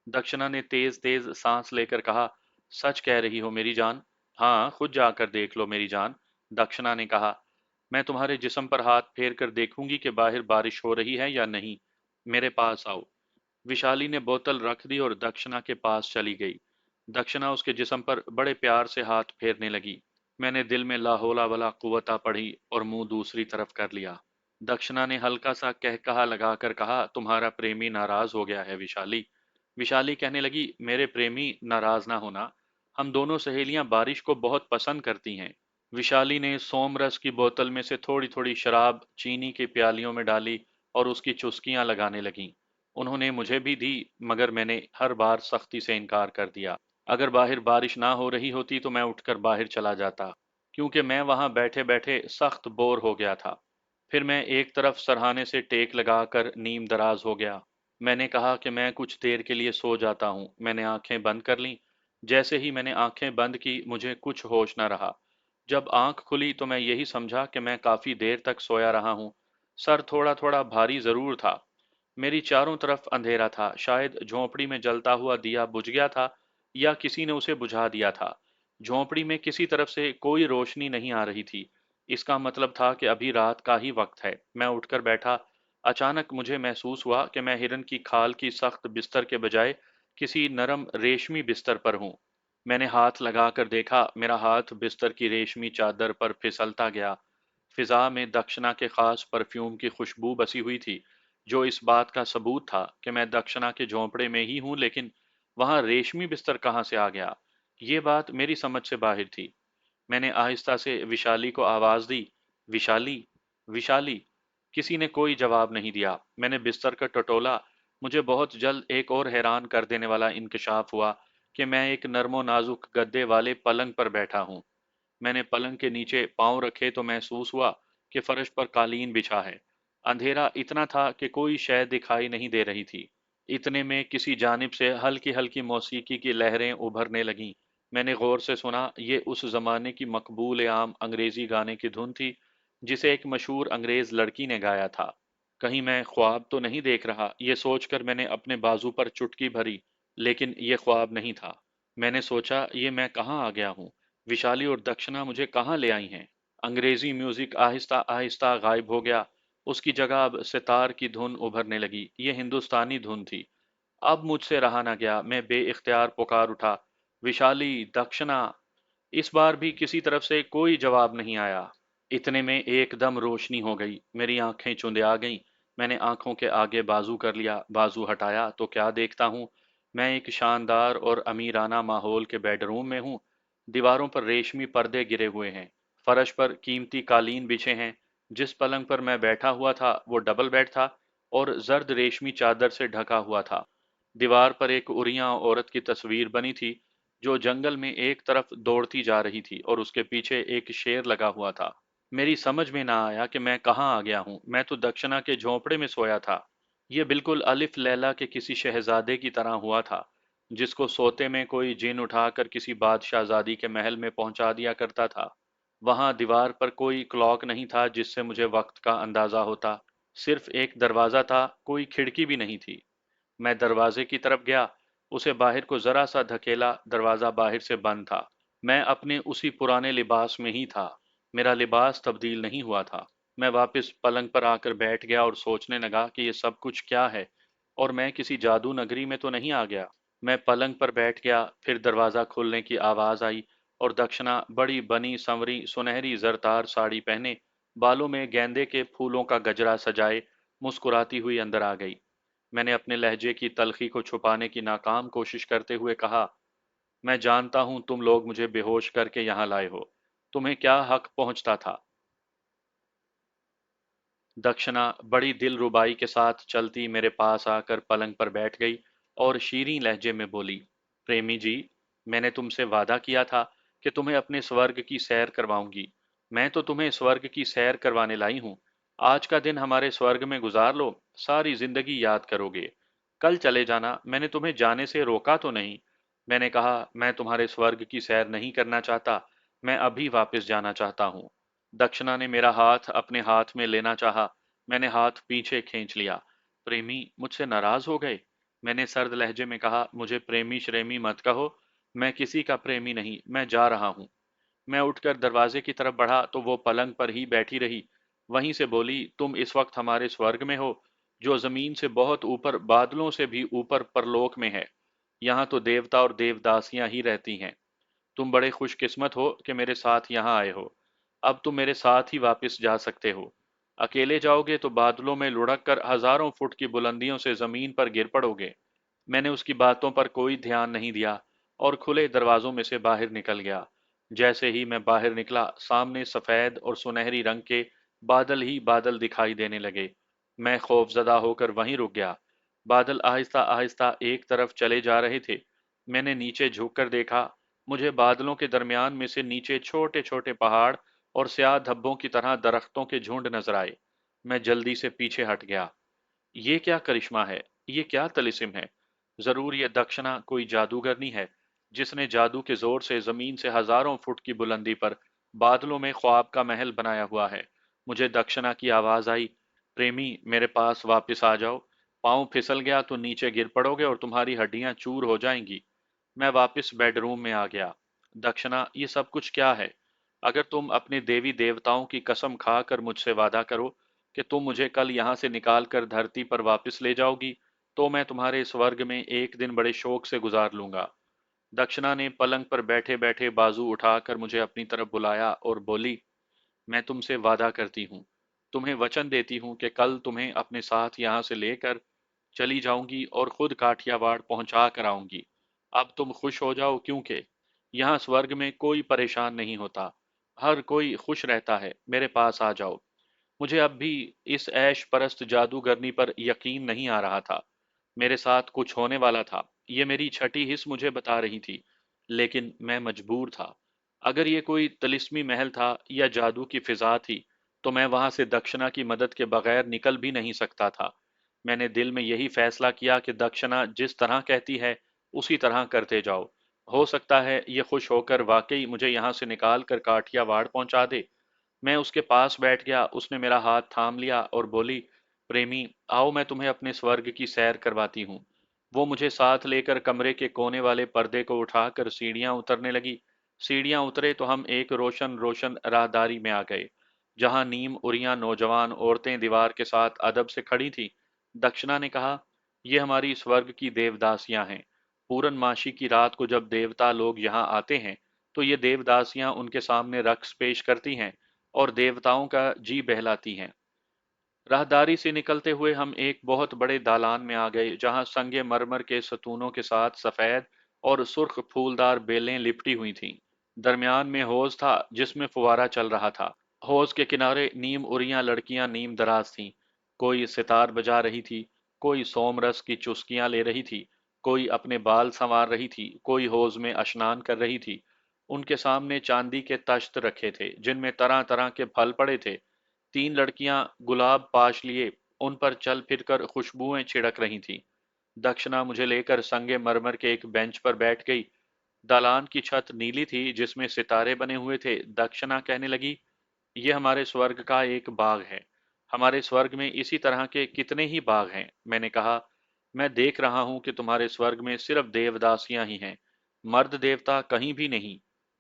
दक्षिणा ने तेज तेज सांस लेकर कहा, सच कह रही हो मेरी जान? हाँ, खुद जाकर देख लो मेरी जान। दक्षिणा ने कहा, मैं तुम्हारे जिस्म पर हाथ फेर कर देखूंगी कि बाहर बारिश हो रही है या नहीं। मेरे पास आओ। विशाली ने बोतल रख दी और दक्षिणा के पास चली गई। दक्षिणा उसके जिस्म पर बड़े प्यार से हाथ फेरने लगी। मैंने दिल में ला हौला वला कुव्वता पढ़ी और मुंह दूसरी तरफ कर लिया। दक्षिणा ने हल्का सा कहकहा लगाकर कहा, तुम्हारा प्रेमी नाराज हो गया है विशाली। विशाली कहने लगी, मेरे प्रेमी नाराज ना होना। हम दोनों सहेलियां बारिश को बहुत पसंद करती हैं। विशाली ने सोमरस की बोतल में से थोड़ी थोड़ी शराब चीनी की प्यालियों में डाली और उसकी चुस्कियां लगाने लगीं। उन्होंने मुझे भी दी, मगर मैंने हर बार सख्ती से इनकार कर दिया। अगर बाहर बारिश ना हो रही होती तो मैं उठकर बाहर चला जाता, क्योंकि मैं वहां बैठे बैठे सख्त बोर हो गया था। फिर मैं एक तरफ सरहाने से टेक लगाकर नीम दराज हो गया। मैंने कहा कि मैं कुछ देर के लिए सो जाता हूँ। मैंने आंखें बंद कर लीं। जैसे ही मैंने आंखें बंद की मुझे कुछ होश न रहा। जब आंख खुली तो मैं यही समझा कि मैं काफी देर तक सोया रहा हूँ। सर थोड़ा थोड़ा भारी जरूर था। मेरी चारों तरफ अंधेरा था। शायद झोंपड़ी में जलता हुआ दिया बुझ गया था या किसी ने उसे बुझा दिया था। झोंपड़ी में किसी तरफ से कोई रोशनी नहीं आ रही थी। इसका मतलब था कि अभी रात का ही वक्त है। मैं उठकर बैठा। अचानक मुझे महसूस हुआ कि मैं हिरन की खाल की सख्त बिस्तर के बजाय किसी नरम रेशमी बिस्तर पर हूँ। मैंने हाथ लगाकर देखा, मेरा हाथ बिस्तर की रेशमी चादर पर फिसलता गया। फिजा में दक्षिणा के खास परफ्यूम की खुशबू बसी हुई थी, जो इस बात का सबूत था कि मैं दक्षिणा के झोंपड़े में ही हूँ। लेकिन वहां रेशमी बिस्तर कहाँ से आ गया? ये बात मेरी समझ से बाहर थी। मैंने आहिस्ता से विशाली को आवाज दी, विशाली, विशाली। किसी ने कोई जवाब नहीं दिया। मैंने बिस्तर का टटोला। मुझे बहुत जल्द एक और हैरान कर देने वाला इंकशाफ हुआ कि मैं एक नरमो नाजुक गद्दे वाले पलंग पर बैठा हूँ। मैंने पलंग के नीचे पांव रखे तो महसूस हुआ कि फर्श पर कालीन बिछा है। अंधेरा इतना था कि कोई शय दिखाई नहीं दे रही थी। इतने में किसी जानिब से हल्की हल्की मौसीकी की लहरें उभरने लगीं। मैंने गौर से सुना, ये उस जमाने की मकबूल आम अंग्रेजी गाने की धुन थी जिसे एक मशहूर अंग्रेज लड़की ने गाया था। कहीं मैं ख्वाब तो नहीं देख रहा, ये सोचकर मैंने अपने बाजू पर चुटकी भरी। लेकिन ये ख्वाब नहीं था। मैंने सोचा, ये मैं कहाँ आ गया हूँ? विशाली और दक्षिणा मुझे कहाँ ले आई हैं? अंग्रेजी म्यूजिक आहिस्ता आहिस्ता गायब हो गया। उसकी जगह अब सितार की धुन उभरने लगी। ये हिंदुस्तानी धुन थी। अब मुझसे रहा न गया। मैं बेइख्तियार पुकार उठा, विशाली, दक्षिणा। इस बार भी किसी तरफ से कोई जवाब नहीं आया। इतने में एकदम रोशनी हो गई। मेरी आंखें चुंधिया गईं। मैंने आंखों के आगे बाजू कर लिया। बाजू हटाया तो क्या देखता हूँ, मैं एक शानदार और अमीराना माहौल के बेडरूम में हूँ। दीवारों पर रेशमी पर्दे गिरे हुए हैं। फर्श पर कीमती कालीन बिछे हैं। जिस पलंग पर मैं बैठा हुआ था वो डबल बेड था और जर्द रेशमी चादर से ढका हुआ था। दीवार पर एक उरिया औरत की तस्वीर बनी थी जो जंगल में एक तरफ दौड़ती जा रही थी और उसके पीछे एक शेर लगा हुआ था। मेरी समझ में ना आया कि मैं कहाँ आ गया हूँ। मैं तो दक्षिणा के झोंपड़े में सोया था। ये बिल्कुल अलिफ लैला के किसी शहजादे की तरह हुआ था, जिसको सोते में कोई जिन उठाकर किसी बादशाहजादी के महल में पहुंचा दिया करता था। वहां दीवार पर कोई क्लॉक नहीं था जिससे मुझे वक्त का अंदाजा होता। सिर्फ एक दरवाजा था, कोई खिड़की भी नहीं थी। मैं दरवाजे की तरफ गया, उसे बाहर को जरा सा धकेला, दरवाजा बाहर से बंद था। मैं अपने उसी पुराने लिबास में ही था। मेरा लिबास तब्दील नहीं हुआ था। मैं वापस पलंग पर आकर बैठ गया और सोचने लगा कि ये सब कुछ क्या है, और मैं किसी जादू नगरी में तो नहीं आ गया। मैं पलंग पर बैठ गया, फिर दरवाज़ा खुलने की आवाज़ आई और दक्षिणा बड़ी बनी संवरी सुनहरी जरतार साड़ी पहने, बालों में गेंदे के फूलों का गजरा सजाए, मुस्कुराती हुई अंदर आ गई। मैंने अपने लहजे की तलखी को छुपाने की नाकाम कोशिश करते हुए कहा, मैं जानता हूं तुम लोग मुझे बेहोश करके यहाँ लाए हो। तुम्हें क्या हक पहुंचता था? दक्षिणा बड़ी दिलरुबाई के साथ चलती मेरे पास आकर पलंग पर बैठ गई और शीरीं लहजे में बोली, प्रेमी जी, मैंने तुमसे वादा किया था कि तुम्हें अपने स्वर्ग की सैर करवाऊंगी। मैं तो तुम्हें स्वर्ग की सैर करवाने लाई हूँ। आज का दिन हमारे स्वर्ग में गुजार लो, सारी जिंदगी याद करोगे। कल चले जाना, मैंने तुम्हें जाने से रोका तो नहीं। मैंने कहा, मैं तुम्हारे स्वर्ग की सैर नहीं करना चाहता, मैं अभी वापस जाना चाहता हूँ। दक्षिणा ने मेरा हाथ अपने हाथ में लेना चाहा। मैंने हाथ पीछे खींच लिया। प्रेमी, मुझसे नाराज हो गए? मैंने सर्द लहजे में कहा, मुझे प्रेमी श्रेमी मत कहो। मैं किसी का प्रेमी नहीं, मैं जा रहा हूँ। मैं उठकर दरवाजे की तरफ बढ़ा तो वो पलंग पर ही बैठी रही। वहीं से बोली, तुम इस वक्त हमारे स्वर्ग में हो, जो जमीन से बहुत ऊपर, बादलों से भी ऊपर परलोक में है। यहाँ तो देवता और देवदासियां ही रहती हैं। तुम बड़े खुशकिस्मत हो कि मेरे साथ यहाँ आए हो। अब तुम मेरे साथ ही वापस जा सकते हो। अकेले जाओगे तो बादलों में लुढ़क कर हजारों फुट की बुलंदियों से जमीन पर गिर पड़ोगे। मैंने उसकी बातों पर कोई ध्यान नहीं दिया और खुले दरवाजों में से बाहर निकल गया। जैसे ही मैं बाहर निकला, सामने सफेद और सुनहरी रंग के बादल ही बादल दिखाई देने लगे। मैं खौफजदा होकर वहीं रुक गया। बादल आहिस्ता आहिस्ता एक तरफ चले जा रहे थे। मैंने नीचे झुककर देखा। मुझे बादलों के दरमियान में से नीचे छोटे छोटे पहाड़ और स्याह धब्बों की तरह दरख्तों के झुंड नजर आए। मैं जल्दी से पीछे हट गया। ये क्या करिश्मा है? ये क्या तलिस्म है? जरूर ये दक्षिणा कोई जादूगरनी है, जिसने जादू के जोर से जमीन से हजारों फुट की बुलंदी पर बादलों में ख्वाब का महल बनाया हुआ है। मुझे दक्षिणा की आवाज आई, प्रेमी, मेरे पास वापस आ जाओ। पाँव फिसल गया तो नीचे गिर पड़ोगे और तुम्हारी हड्डियां चूर हो जाएंगी। मैं वापस बेडरूम में आ गया। दक्षिणा, ये सब कुछ क्या है? अगर तुम अपने देवी देवताओं की कसम खाकर मुझसे वादा करो कि तुम मुझे कल यहाँ से निकाल कर धरती पर वापस ले जाओगी, तो मैं तुम्हारे स्वर्ग में एक दिन बड़े शौक से गुजार लूंगा। दक्षिणा ने पलंग पर बैठे बैठे बाजू उठाकर मुझे अपनी तरफ बुलाया और बोली, मैं तुमसे वादा करती हूँ, तुम्हें वचन देती हूँ कि कल तुम्हें अपने साथ यहाँ से लेकर चली जाऊंगी और खुद काठियावाड़ पहुंचा कर आऊंगी। अब तुम खुश हो जाओ, क्योंकि यहाँ स्वर्ग में कोई परेशान नहीं होता, हर कोई खुश रहता है। मेरे पास आ जाओ। मुझे अब भी इस ऐश परस्त जादूगरनी पर यकीन नहीं आ रहा था। मेरे साथ कुछ होने वाला था, ये मेरी छठी हिस्स मुझे बता रही थी, लेकिन मैं मजबूर था। अगर ये कोई तिलिस्मी महल था या जादू की फिजा थी, तो मैं वहां से दक्षिणा की मदद के बगैर निकल भी नहीं सकता था। मैंने दिल में यही फैसला किया कि दक्षिणा जिस तरह कहती है, उसी तरह करते जाओ। हो सकता है ये खुश होकर वाकई मुझे यहाँ से निकाल कर काठियावाड़ पहुंचा दे। मैं उसके पास बैठ गया। उसने मेरा हाथ थाम लिया और बोली, प्रेमी, आओ, मैं तुम्हें अपने स्वर्ग की सैर करवाती हूँ। वो मुझे साथ लेकर कमरे के कोने वाले पर्दे को उठाकर सीढ़ियां उतरने लगी। सीढ़ियां उतरे तो हम एक रोशन रोशन राहदारी में आ गए, जहां नीम उरियां नौजवान औरतें दीवार के साथ अदब से खड़ी थी। दक्षिणा ने कहा, ये हमारी स्वर्ग की देवदासियां हैं। पूरनमाशी की रात को जब देवता लोग यहाँ आते हैं, तो ये देवदासियां उनके सामने रक्स पेश करती हैं और देवताओं का जी बहलाती हैं। राहदारी से निकलते हुए हम एक बहुत बड़े दालान में आ गए, जहां संगे मरमर के सतूनों के साथ सफेद और सुर्ख फूलदार बेलें लिपटी हुई थीं। दरमियान में हौज था जिसमें फुवारा चल रहा था। हौज के किनारे नीम उरियां लड़कियां नीम दराज थीं। कोई सितार बजा रही थी, कोई सोमरस की चुस्कियां ले रही थी, कोई अपने बाल संवार रही थी, कोई हौज में स्नान कर रही थी। उनके सामने चांदी के तश्त रखे थे जिनमें तरह तरह के फल पड़े थे। तीन लड़कियां गुलाब पाश लिए उन पर चल फिरकर खुशबुएं छिड़क रही थीं। दक्षिणा मुझे लेकर संगे मरमर के एक बेंच पर बैठ गई। दालान की छत नीली थी जिसमें सितारे बने हुए थे। दक्षिणा कहने लगी, ये हमारे स्वर्ग का एक बाग है। हमारे स्वर्ग में इसी तरह के कितने ही बाग हैं। मैंने कहा, मैं देख रहा हूं कि तुम्हारे स्वर्ग में सिर्फ देवदासियां ही हैं, मर्द देवता कहीं भी नहीं।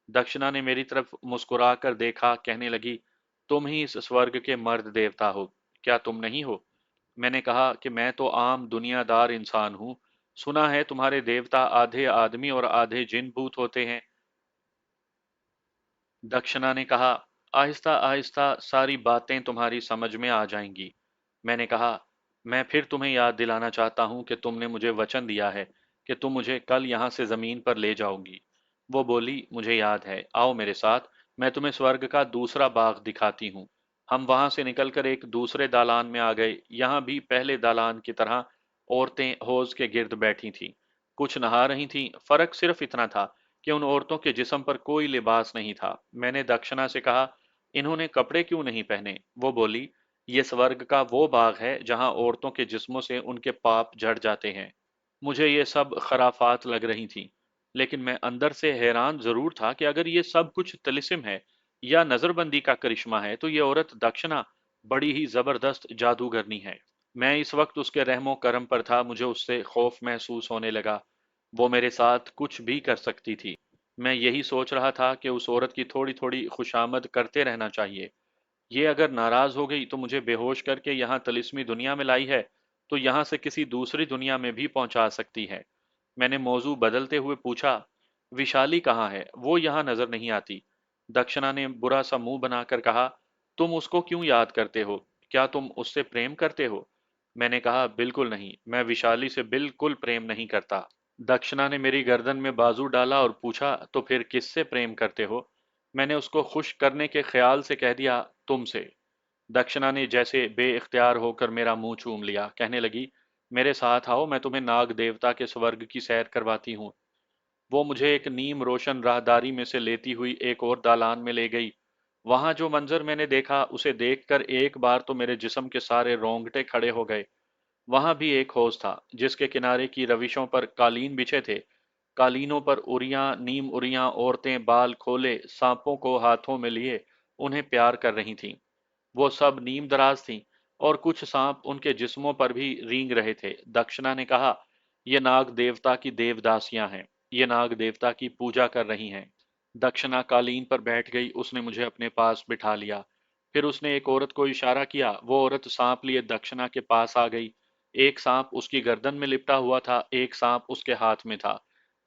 दक्षिणा ने मेरी तरफ मुस्कुरा कर देखा, कहने लगी, तुम ही इस स्वर्ग के मर्द देवता हो, क्या तुम नहीं हो? मैंने कहा कि मैं तो आम दुनियादार इंसान हूँ। सुना है तुम्हारे देवता आधे आदमी और आधे जिन भूत होते हैं। दक्षिणा ने कहा, आहिस्ता आहिस्ता सारी बातें तुम्हारी समझ में आ जाएंगी। मैंने कहा, मैं फिर तुम्हें याद दिलाना चाहता हूं कि तुमने मुझे वचन दिया है कि तुम मुझे कल यहां से जमीन पर ले जाओगी। वो बोली, मुझे याद है, आओ मेरे साथ, मैं तुम्हें स्वर्ग का दूसरा बाग दिखाती हूँ। हम वहां से निकलकर एक दूसरे दालान में आ गए। यहाँ भी पहले दालान की तरह औरतें हौज के गिर्द बैठी थीं। कुछ नहा रही थीं। फर्क सिर्फ इतना था कि उन औरतों के जिस्म पर कोई लिबास नहीं था। मैंने दक्षिणा से कहा, इन्होंने कपड़े क्यों नहीं पहने? वो बोली, ये स्वर्ग का वो बाग है जहां औरतों के जिस्मों से उनके पाप झड़ जाते हैं। मुझे ये सब खराफात लग रही थी, लेकिन मैं अंदर से हैरान जरूर था कि अगर ये सब कुछ तिलिस्म है या नजरबंदी का करिश्मा है, तो ये औरत दक्षिणा बड़ी ही जबरदस्त जादूगरनी है। मैं इस वक्त उसके रहमो करम पर था। मुझे उससे खौफ महसूस होने लगा। वो मेरे साथ कुछ भी कर सकती थी। मैं यही सोच रहा था कि उस औरत की थोड़ी थोड़ी खुशामद करते रहना चाहिए। ये अगर नाराज हो गई तो मुझे बेहोश करके यहाँ तिलिस्मी दुनिया में लाई है, तो यहाँ से किसी दूसरी दुनिया में भी पहुंचा सकती है। मैंने मौजू बदलते हुए पूछा, विशाली कहाँ है? वो यहाँ नजर नहीं आती। दक्षिणा ने बुरा सा मुंह बनाकर कहा, तुम उसको क्यों याद करते हो? क्या तुम उससे प्रेम करते हो? मैंने कहा, बिल्कुल नहीं, मैं विशाली से बिल्कुल प्रेम नहीं करता। दक्षिणा ने मेरी गर्दन में बाजू डाला और पूछा, तो फिर किससे प्रेम करते हो? मैंने उसको खुश करने के ख्याल से कह दिया, तुमसे। दक्षिणा ने जैसे बेइख्तियार होकर मेरा मुंह चूम लिया, कहने लगी, मेरे साथ आओ, मैं तुम्हें नाग देवता के स्वर्ग की सैर करवाती हूँ। वो मुझे एक नीम रोशन राहदारी में से लेती हुई एक और दालान में ले गई। वहां जो मंजर मैंने देखा, उसे देखकर एक बार तो मेरे जिस्म के सारे रोंगटे खड़े हो गए। वहां भी एक हौज था जिसके किनारे की रविशों पर कालीन बिछे थे। कालीनों पर उरियां, नीम उरियां औरतें बाल खोले सांपों को हाथों में लिए उन्हें प्यार कर रही थीं। वो सब नीम दराज थीं और कुछ सांप उनके जिस्मों पर भी रींग रहे थे। दक्षिणा ने कहा, ये नाग देवता की देवदासियां हैं। ये नाग देवता की पूजा कर रही हैं। दक्षिणा कालीन पर बैठ गई। उसने मुझे अपने पास बिठा लिया। फिर उसने एक औरत को इशारा किया। वो औरत सांप लिए दक्षिणा के पास आ गई। एक सांप उसकी गर्दन में लिपटा हुआ था, एक सांप उसके हाथ में था।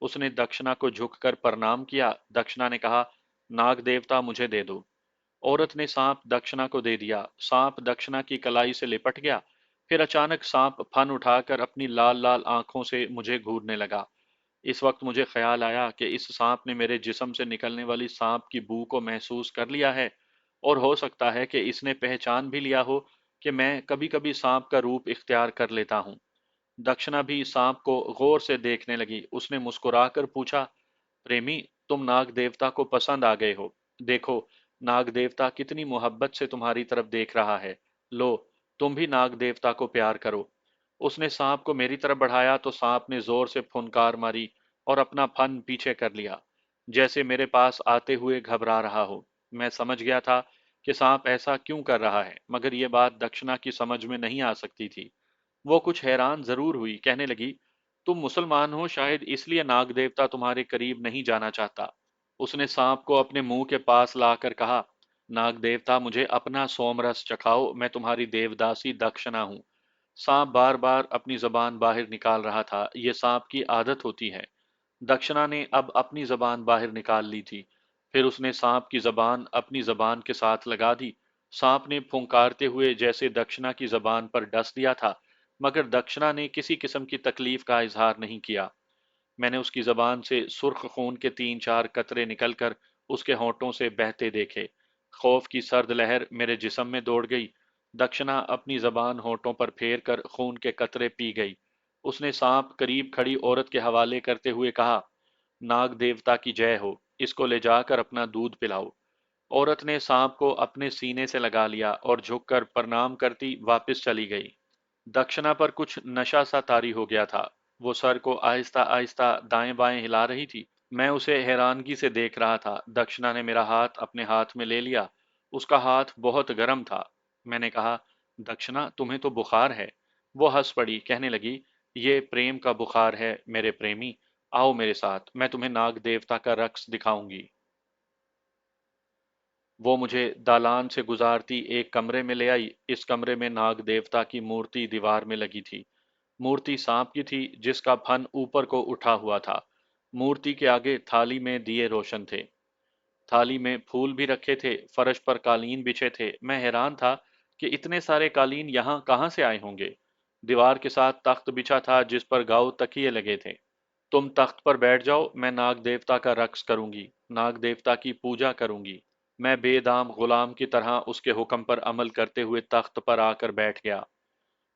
उसने दक्षिणा को झुककर प्रणाम किया। दक्षिणा ने कहा, नाग देवता मुझे दे दो। औरत ने सांप दक्षिणा को दे दिया। सांप दक्षिणा की कलाई से लिपट गया। फिर अचानक सांप फन उठाकर अपनी लाल लाल आंखों से मुझे घूरने लगा। इस वक्त मुझे ख्याल आया कि इस सांप ने मेरे जिस्म से निकलने वाली सांप की बू को महसूस कर लिया है, और हो सकता है कि इसने पहचान भी लिया हो कि मैं कभी कभी सांप का रूप इख्तियार कर लेता हूँ। दक्षिणा भी सांप को गौर से देखने लगी। उसने मुस्कुराकर पूछा, प्रेमी, तुम नाग देवता को पसंद आ गए हो। देखो, नाग देवता कितनी मोहब्बत से तुम्हारी तरफ देख रहा है। लो, तुम भी नाग देवता को प्यार करो। उसने सांप को मेरी तरफ बढ़ाया तो सांप ने जोर से फुनकार मारी और अपना फन पीछे कर लिया, जैसे मेरे पास आते हुए घबरा रहा हो। मैं समझ गया था कि सांप ऐसा क्यों कर रहा है, मगर यह बात दक्षिणा की समझ में नहीं आ सकती थी। वो कुछ हैरान जरूर हुई, कहने लगी, तुम मुसलमान हो, शायद इसलिए नाग देवता तुम्हारे करीब नहीं जाना चाहता। उसने सांप को अपने मुंह के पास लाकर कहा, नाग देवता, मुझे अपना सोमरस चखाओ, मैं तुम्हारी देवदासी दक्षिणा हूँ। सांप बार बार अपनी जबान बाहर निकाल रहा था। ये सांप की आदत होती है। दक्षिणा ने अब अपनी जबान बाहर निकाल ली थी। फिर उसने सांप की जबान अपनी जबान के साथ लगा दी। सांप ने फुंकारते हुए जैसे दक्षिणा की जबान पर डस दिया था, मगर दक्षिणा ने किसी किस्म की तकलीफ का इजहार नहीं किया। मैंने उसकी जबान से सुर्ख खून के तीन चार कतरे निकलकर उसके होंठों से बहते देखे। खौफ की सर्द लहर मेरे जिस्म में दौड़ गई। दक्षिणा अपनी जबान होंठों पर फेर कर खून के कतरे पी गई। उसने सांप करीब खड़ी औरत के हवाले करते हुए कहा, नाग देवता की जय हो, इसको ले जाकर अपना दूध पिलाओ। औरत ने सांप को अपने सीने से लगा लिया और झुककर प्रणाम करती वापस चली गई। दक्षिणा पर कुछ नशा सा तारी हो गया था। वो सर को आहिस्ता आहिस्ता दाएं बाएं हिला रही थी। मैं उसे हैरानगी से देख रहा था। दक्षिणा ने मेरा हाथ अपने हाथ में ले लिया। उसका हाथ बहुत गर्म था। मैंने कहा, दक्षिणा तुम्हें तो बुखार है। वो हंस पड़ी, कहने लगी, ये प्रेम का बुखार है मेरे प्रेमी। आओ मेरे साथ, मैं तुम्हें नाग देवता का रक्स दिखाऊंगी। वो मुझे दालान से गुजारती एक कमरे में ले आई। इस कमरे में नाग देवता की मूर्ति दीवार में लगी थी। मूर्ति सांप की थी, जिसका फन ऊपर को उठा हुआ था। मूर्ति के आगे थाली में दिए रोशन थे। थाली में फूल भी रखे थे। फर्श पर कालीन बिछे थे। मैं हैरान था कि इतने सारे कालीन यहाँ कहाँ से आए होंगे। दीवार के साथ तख्त बिछा था, जिस पर गाव तकिए लगे थे। तुम तख्त पर बैठ जाओ, मैं नाग देवता का रक्स करूंगी, नाग देवता की पूजा करूंगी। मैं बेदाम गुलाम की तरह उसके हुक्म पर अमल करते हुए तख्त पर आकर बैठ गया।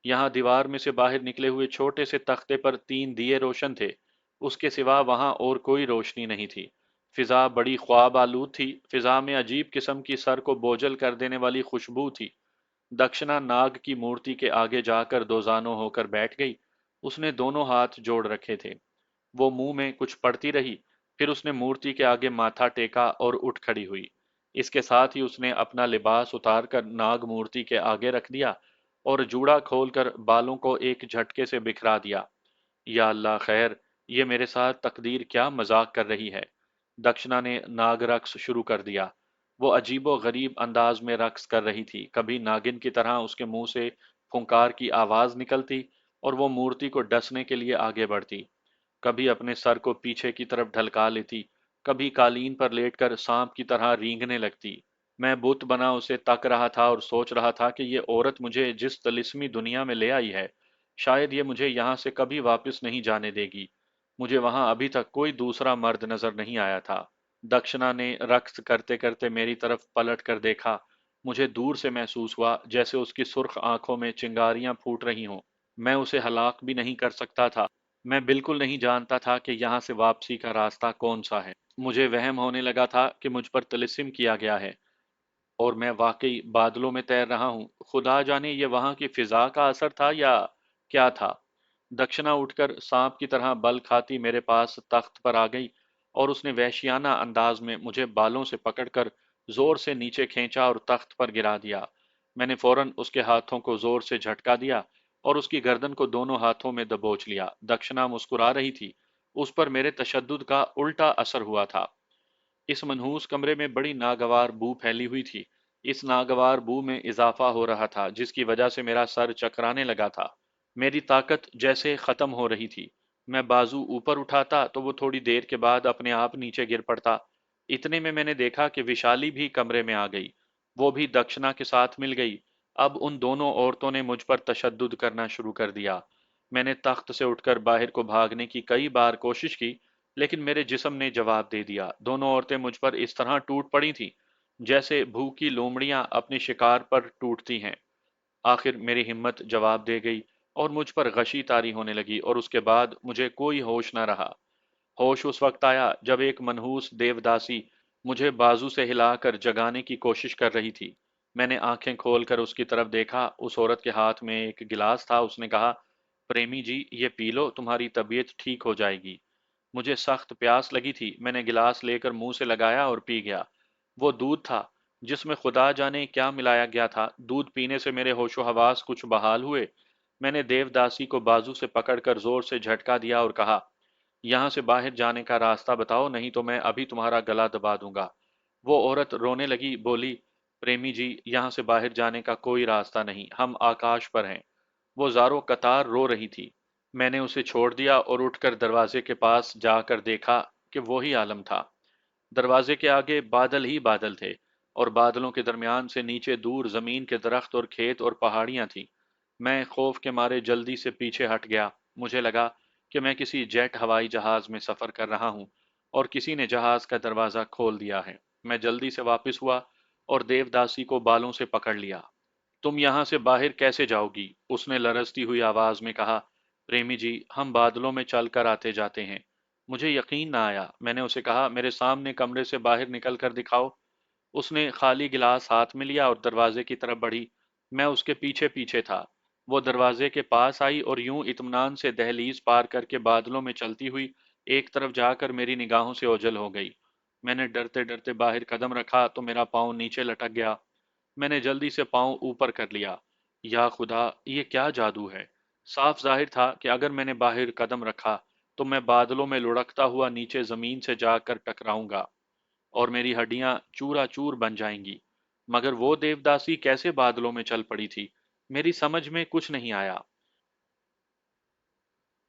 यहाँ दीवार में से बाहर निकले हुए छोटे से तख्ते पर 3 दिए रोशन थे। उसके सिवा वहां और कोई रोशनी नहीं थी। फिजा बड़ी ख्वाब आलूद थी। फिजा में अजीब किस्म की सर को बोझल कर देने वाली खुशबू थी। दक्षिणा नाग की मूर्ति के आगे जाकर दोजानो होकर बैठ गई। उसने दोनों हाथ जोड़ रखे थे। वो मुंह में कुछ पढ़ती रही। फिर उसने मूर्ति के आगे माथा टेका और उठ खड़ी हुई। इसके साथ ही उसने अपना लिबास उतारकर नाग मूर्ति के आगे रख दिया और जूड़ा खोलकर बालों को एक झटके से बिखरा दिया। या अल्लाह खैर, ये मेरे साथ तकदीर क्या मजाक कर रही है। दक्षिणा ने नाग रक्स शुरू कर दिया। वो अजीबो गरीब अंदाज में रक्स कर रही थी। कभी नागिन की तरह उसके मुंह से फुंकार की आवाज निकलती और वो मूर्ति को डसने के लिए आगे बढ़ती। कभी अपने सर को पीछे की तरफ ढलका लेती, कभी कालीन पर लेटकर सांप की तरह रेंगने लगती। मैं बुत बना उसे तक रहा था और सोच रहा था कि ये औरत मुझे जिस तिलिस्मी दुनिया में ले आई है, शायद ये मुझे यहाँ से कभी वापस नहीं जाने देगी। मुझे वहां अभी तक कोई दूसरा मर्द नजर नहीं आया था। दक्षिणा ने रक्स करते करते मेरी तरफ पलट कर देखा। मुझे दूर से महसूस हुआ जैसे उसकी सुर्ख आंखों में चिंगारियां फूट रही हों। मैं उसे हलाक भी नहीं कर सकता था। मैं बिल्कुल नहीं जानता था कि यहाँ से वापसी का रास्ता कौन सा है। मुझे वहम होने लगा था कि मुझ पर तिलिस्म किया गया है और मैं वाकई बादलों में तैर रहा हूँ। खुदा जाने ये वहाँ की फिजा का असर था या क्या था। दक्षिणा उठकर सांप की तरह बल खाती मेरे पास तख्त पर आ गई और उसने वहशियाना अंदाज में मुझे बालों से पकड़कर जोर से नीचे खींचा और तख्त पर गिरा दिया। मैंने फौरन उसके हाथों को जोर से झटका दिया और उसकी गर्दन को दोनों हाथों में दबोच लिया। दक्षिणा मुस्कुरा रही थी। उस पर मेरे तशद्दुद का उल्टा असर हुआ था। इस मनहूस कमरे में बड़ी नागवार बू फैली हुई थी। इस नागवार बू में इजाफा हो रहा था, जिसकी वजह से मेरा सर चकराने लगा था। मेरी ताकत जैसे खत्म हो रही थी। मैं बाजू ऊपर उठाता तो वो थोड़ी देर के बाद अपने आप नीचे गिर पड़ता। इतने में मैंने देखा कि विशाली भी कमरे में आ गई। वो भी दक्षिणा के साथ मिल गई। अब उन दोनों औरतों ने मुझ पर तशद्दुद करना शुरू कर दिया। मैंने तख्त से उठकर बाहर को भागने की कई बार कोशिश की, लेकिन मेरे जिस्म ने जवाब दे दिया। दोनों औरतें मुझ पर इस तरह टूट पड़ी थीं, जैसे भूखी लोमड़ियां अपने शिकार पर टूटती हैं। आखिर मेरी हिम्मत जवाब दे गई और मुझ पर गशी तारी होने लगी और उसके बाद मुझे कोई होश न रहा। होश उस वक्त आया जब एक मनहूस देवदासी मुझे बाजू से हिलाकर जगाने की कोशिश कर रही थी। मैंने आंखें खोलकर उसकी तरफ देखा। उस औरत के हाथ में एक गिलास था। उसने कहा, प्रेमी जी, ये पी लो, तुम्हारी तबीयत ठीक हो जाएगी। मुझे सख्त प्यास लगी थी। मैंने गिलास लेकर मुंह से लगाया और पी गया। वो दूध था जिसमें खुदा जाने क्या मिलाया गया था। दूध पीने से मेरे होशो हवास कुछ बहाल हुए। मैंने देवदासी को बाजू से पकड़कर जोर से झटका दिया और कहा, यहाँ से बाहर जाने का रास्ता बताओ, नहीं तो मैं अभी तुम्हारा गला दबा दूंगा। वो औरत रोने लगी, बोली, प्रेमी जी, यहाँ से बाहर जाने का कोई रास्ता नहीं, हम आकाश पर हैं। वो ज़ारो कतार रो रही थी। मैंने उसे छोड़ दिया और उठकर दरवाजे के पास जाकर देखा कि वही आलम था। दरवाजे के आगे बादल ही बादल थे और बादलों के दरमियान से नीचे दूर जमीन के दरख्त और खेत और पहाड़ियां थीं। मैं खौफ के मारे जल्दी से पीछे हट गया। मुझे लगा कि मैं किसी जेट हवाई जहाज में सफर कर रहा हूं और किसी ने जहाज का दरवाजा खोल दिया है। मैं जल्दी से वापस हुआ और देवदासी को बालों से पकड़ लिया। तुम यहाँ से बाहर कैसे जाओगी? उसने लरजती हुई आवाज में कहा। प्रेमी जी, हम बादलों में चल कर आते जाते हैं। मुझे यकीन ना आया। मैंने उसे कहा, मेरे सामने कमरे से बाहर निकल कर दिखाओ। उसने खाली गिलास हाथ में लिया और दरवाजे की तरफ बढ़ी। मैं उसके पीछे पीछे था। वो दरवाजे के पास आई और यूं इत्मीनान से दहलीज पार करके बादलों में चलती हुई एक तरफ जाकर मेरी निगाहों से ओझल हो गई। मैंने डरते डरते बाहर कदम रखा तो मेरा पाँव नीचे लटक गया। मैंने जल्दी से पाँव ऊपर कर लिया। या खुदा, ये क्या जादू है! साफ जाहिर था कि अगर मैंने बाहर कदम रखा तो मैं बादलों में लुढ़कता हुआ नीचे जमीन से जाकर टकराऊंगा और मेरी हड्डियां चूरा चूर बन जाएंगी। मगर वो देवदासी कैसे बादलों में चल पड़ी थी, मेरी समझ में कुछ नहीं आया।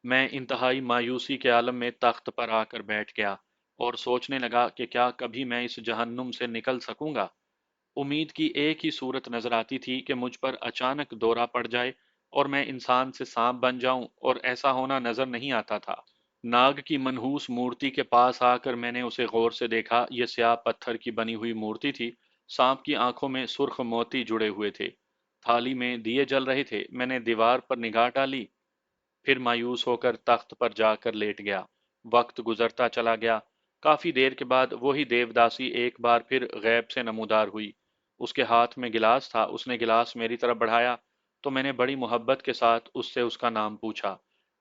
मैं इंतहाई मायूसी के आलम में तख्त पर आकर बैठ गया और सोचने लगा कि क्या कभी मैं इस जहन्नुम से निकल सकूंगा। उम्मीद की एक ही सूरत नजर आती थी कि मुझ पर अचानक दौरा पड़ जाए और मैं इंसान से सांप बन जाऊं, और ऐसा होना नजर नहीं आता था। नाग की मनहूस मूर्ति के पास आकर मैंने उसे गौर से देखा। यह स्याह पत्थर की बनी हुई मूर्ति थी। सांप की आंखों में सुर्ख मोती जुड़े हुए थे। थाली में दिए जल रहे थे। मैंने दीवार पर निगाह डाली, फिर मायूस होकर तख्त पर जाकर लेट गया। वक्त गुजरता चला गया। काफी देर के बाद वही देवदासी एक बार फिर गैब से नमूदार हुई। उसके हाथ में गिलास था। उसने गिलास मेरी तरफ बढ़ाया तो मैंने बड़ी मोहब्बत के साथ उससे उसका नाम पूछा।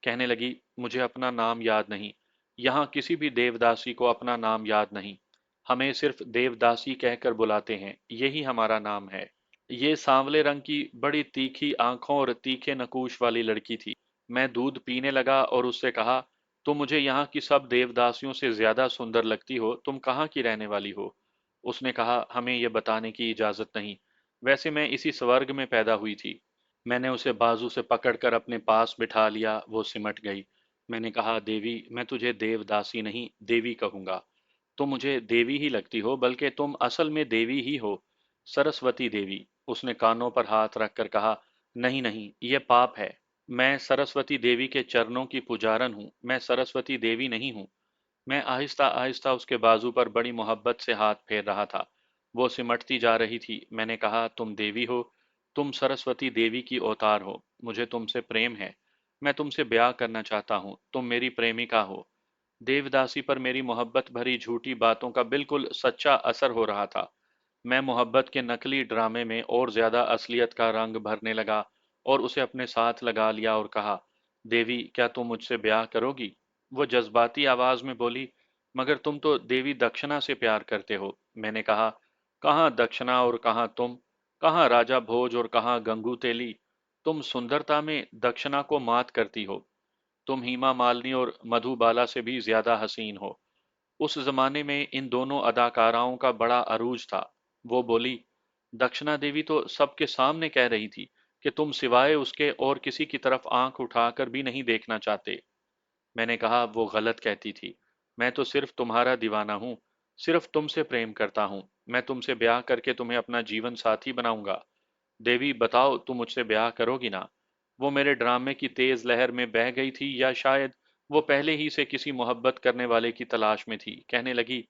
कहने लगी, मुझे अपना नाम याद नहीं। यहाँ किसी भी देवदासी को अपना नाम याद नहीं। हमें सिर्फ देवदासी कहकर बुलाते हैं, यही हमारा नाम है। ये सांवले रंग की बड़ी तीखी आंखों और तीखे नकूश वाली लड़की थी। मैं दूध पीने लगा और उससे कहा, तुम मुझे यहाँ की सब देवदासियों से ज्यादा सुंदर लगती हो। तुम कहाँ की रहने वाली हो? उसने कहा, हमें यह बताने की इजाजत नहीं। वैसे मैं इसी स्वर्ग में पैदा हुई थी। मैंने उसे बाजू से पकड़कर अपने पास बिठा लिया। वो सिमट गई। मैंने कहा, देवी, मैं तुझे देवदासी नहीं देवी कहूंगा। तुम मुझे देवी ही लगती हो, बल्कि तुम असल में देवी ही हो, सरस्वती देवी। उसने कानों पर हाथ रखकर कहा, नहीं नहीं, यह पाप है। मैं सरस्वती देवी के चरणों की पुजारन हूँ। मैं सरस्वती देवी नहीं हूँ। मैं आहिस्ता आहिस्ता उसके बाजू पर बड़ी मोहब्बत से हाथ फेर रहा था। वो सिमटती जा रही थी। मैंने कहा, तुम देवी हो। तुम सरस्वती देवी की अवतार हो। मुझे तुमसे प्रेम है। मैं तुमसे ब्याह करना चाहता हूँ। तुम मेरी प्रेमिका हो। देवदासी पर मेरी मोहब्बत भरी झूठी बातों का बिल्कुल सच्चा असर हो रहा था। मैं मोहब्बत के नकली ड्रामे में और ज्यादा असलियत का रंग भरने लगा और उसे अपने साथ लगा लिया और कहा, देवी, क्या तुम मुझसे ब्याह करोगी? वो जज्बाती आवाज में बोली, मगर तुम तो देवी दक्षिणा से प्यार करते हो। मैंने कहा, कहाँ दक्षिणा और कहाँ तुम? कहाँ राजा भोज और कहाँ गंगू तेली? तुम सुंदरता में दक्षिणा को मात करती हो। तुम हेमा मालिनी और मधुबाला से भी ज्यादा हसीन हो। उस जमाने में इन दोनों अदाकाराओं का बड़ा अरूज था। वो बोली, दक्षिणा देवी तो सबके सामने कह रही थी कि तुम सिवाय उसके और किसी की तरफ आंख उठाकर भी नहीं देखना चाहते। मैंने कहा, वो गलत कहती थी। मैं तो सिर्फ तुम्हारा दीवाना हूँ। सिर्फ तुमसे प्रेम करता हूँ। मैं तुमसे ब्याह करके तुम्हें अपना जीवन साथी बनाऊंगा। देवी, बताओ, तुम मुझसे ब्याह करोगी ना? वो मेरे ड्रामे की तेज लहर में बह गई थी, या शायद वो पहले ही से किसी मोहब्बत करने वाले की तलाश में थी। कहने लगी,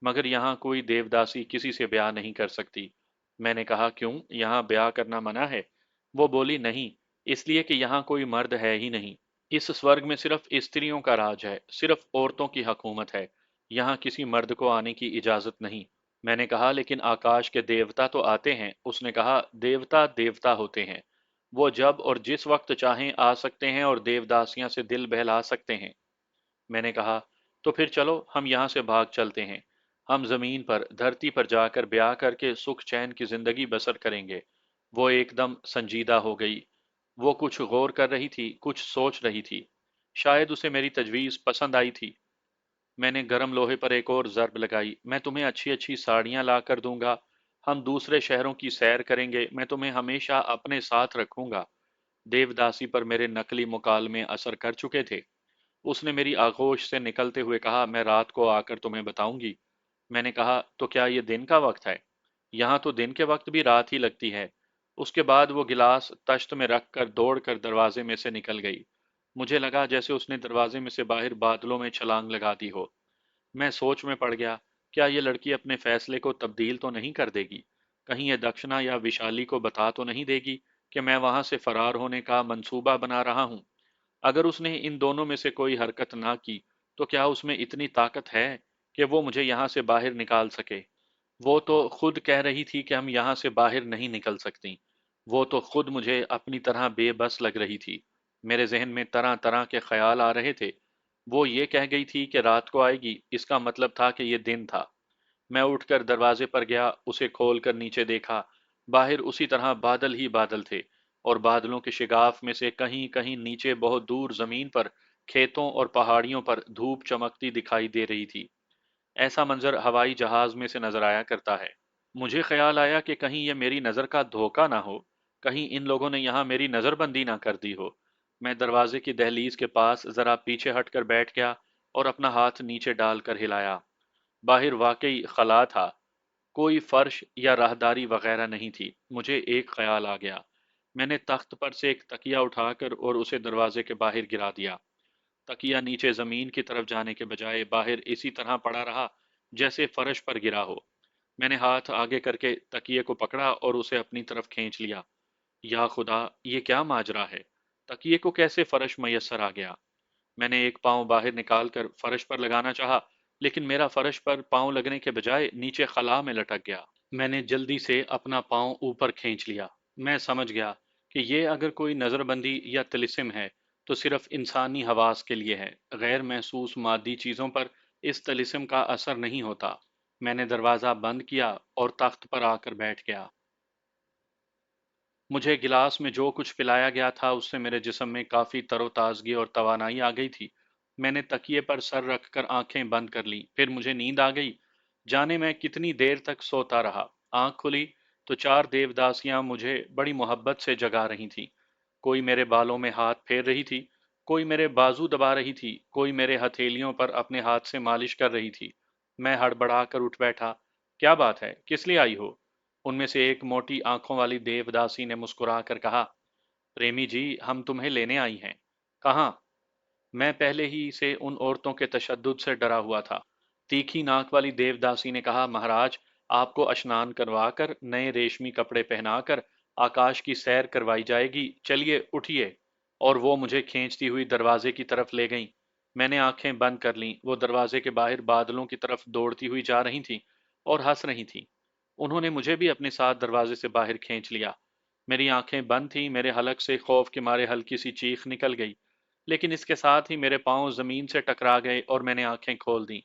मगर यहाँ कोई देवदासी किसी से ब्याह नहीं कर सकती। मैंने कहा, क्यों, यहाँ ब्याह करना मना है? वो बोली, नहीं, इसलिए कि यहाँ कोई मर्द है ही नहीं। इस स्वर्ग में सिर्फ स्त्रियों का राज है, सिर्फ औरतों की हुकूमत है। यहाँ किसी मर्द को आने की इजाजत नहीं। मैंने कहा, लेकिन आकाश के देवता तो आते हैं। उसने कहा, देवता देवता होते हैं। वो जब और जिस वक्त चाहें आ सकते हैं और देवदासियां से दिल बहला सकते हैं। मैंने कहा, तो फिर चलो, हम यहाँ से भाग चलते हैं। हम जमीन पर, धरती पर जाकर ब्याह करके सुख चैन की जिंदगी बसर करेंगे। वो एकदम संजीदा हो गई। वो कुछ गौर कर रही थी, कुछ सोच रही थी। शायद उसे मेरी तजवीज़ पसंद आई थी। मैंने गरम लोहे पर एक और ज़र्ब लगाई। मैं तुम्हें अच्छी अच्छी साड़ियाँ ला कर दूंगा। हम दूसरे शहरों की सैर करेंगे। मैं तुम्हें हमेशा अपने साथ रखूंगा। देवदासी पर मेरे नकली मुकालमे असर कर चुके थे। उसने मेरी आगोश से निकलते हुए कहा, मैं रात को आकर तुम्हें बताऊंगी। मैंने कहा, तो क्या ये दिन का वक्त है? यहाँ तो दिन के वक्त भी रात ही लगती है। उसके बाद वो गिलास तश्त में रखकर दौड़कर दरवाजे में से निकल गई। मुझे लगा जैसे उसने दरवाजे में से बाहर बादलों में छलांग लगा दी हो। मैं सोच में पड़ गया, क्या ये लड़की अपने फैसले को तब्दील तो नहीं कर देगी? कहीं ये दक्षिणा या विशाली को बता तो नहीं देगी कि मैं वहां से फरार होने का मंसूबा बना रहा हूँ? अगर उसने इन दोनों में से कोई हरकत ना की, तो क्या उसमें इतनी ताकत है कि वो मुझे यहाँ से बाहर निकाल सके? वो तो खुद कह रही थी कि हम यहाँ से बाहर नहीं निकल सकती। वो तो खुद मुझे अपनी तरह बेबस लग रही थी। मेरे जहन में तरह तरह के ख्याल आ रहे थे। वो ये कह गई थी कि रात को आएगी, इसका मतलब था कि ये दिन था। मैं उठकर दरवाजे पर गया, उसे खोलकर नीचे देखा। बाहर उसी तरह बादल ही बादल थे, और बादलों के शिगाफ में से कहीं कहीं नीचे बहुत दूर जमीन पर खेतों और पहाड़ियों पर धूप चमकती दिखाई दे रही थी। ऐसा मंजर हवाई जहाज में से नजर आया करता है। मुझे ख्याल आया कि कहीं ये मेरी नज़र का धोखा ना हो, कहीं इन लोगों ने यहाँ मेरी नज़रबंदी ना कर दी हो। मैं दरवाजे की दहलीज के पास जरा पीछे हटकर बैठ गया और अपना हाथ नीचे डालकर हिलाया। बाहर वाकई खला था, कोई फर्श या राहदारी वगैरह नहीं थी। मुझे एक ख्याल आ गया। मैंने तख्त पर से एक तकिया उठाकर और उसे दरवाजे के बाहर गिरा दिया। तकिया नीचे जमीन की तरफ जाने के बजाय बाहर इसी तरह पड़ा रहा जैसे फर्श पर गिरा हो। मैंने हाथ आगे करके तकिए को पकड़ा और उसे अपनी तरफ खींच लिया। या खुदा, ये क्या माजरा है? तकिए को कैसे फर्श मयस्सर आ गया? मैंने एक पाँव बाहर निकालकर फर्श पर लगाना चाहा, लेकिन मेरा फर्श पर पाँव लगने के बजाय नीचे खला में लटक गया। मैंने जल्दी से अपना पाँव ऊपर खींच लिया। मैं समझ गया कि ये अगर कोई नज़रबंदी या तिलिस्म है, तो सिर्फ इंसानी हवास के लिए है। गैर महसूस मादी चीज़ों पर इस तिलिस्म का असर नहीं होता। मैंने दरवाज़ा बंद किया और तख्त पर आकर बैठ गया। मुझे गिलास में जो कुछ पिलाया गया था उससे मेरे जिस्म में काफ़ी तरोताज़गी और तवानाई आ गई थी। मैंने तकिए पर सर रखकर आंखें बंद कर लीं, फिर मुझे नींद आ गई। जाने मैं कितनी देर तक सोता रहा। आंख खुली तो चार देवदासियां मुझे बड़ी मोहब्बत से जगा रही थीं। कोई मेरे बालों में हाथ फेर रही थी, कोई मेरे बाजू दबा रही थी, कोई मेरे हथेलियों पर अपने हाथ से मालिश कर रही थी। मैं हड़बड़ाकर उठ बैठा। क्या बात है, किस लिए आई हो? उनमें से एक मोटी आंखों वाली देवदासी ने मुस्कुराकर कहा, प्रेमी जी, हम तुम्हें लेने आई हैं। कहाँ? मैं पहले ही से उन औरतों के तशद्दुद से डरा हुआ था। तीखी नाक वाली देवदासी ने कहा, महाराज, आपको स्नान करवाकर नए रेशमी कपड़े पहनाकर आकाश की सैर करवाई जाएगी। चलिए, उठिए। और वो मुझे खींचती हुई दरवाजे की तरफ ले गईं। मैंने आंखें बंद कर लीं। वो दरवाजे के बाहर बादलों की तरफ दौड़ती हुई जा रही थीं और हंस रही थीं। उन्होंने मुझे भी अपने साथ दरवाजे से बाहर खींच लिया। मेरी आंखें बंद थीं, मेरे हलक से खौफ के मारे हल्की सी चीख निकल गई। लेकिन इसके साथ ही मेरे पांव जमीन से टकरा गए और मैंने आंखें खोल दी।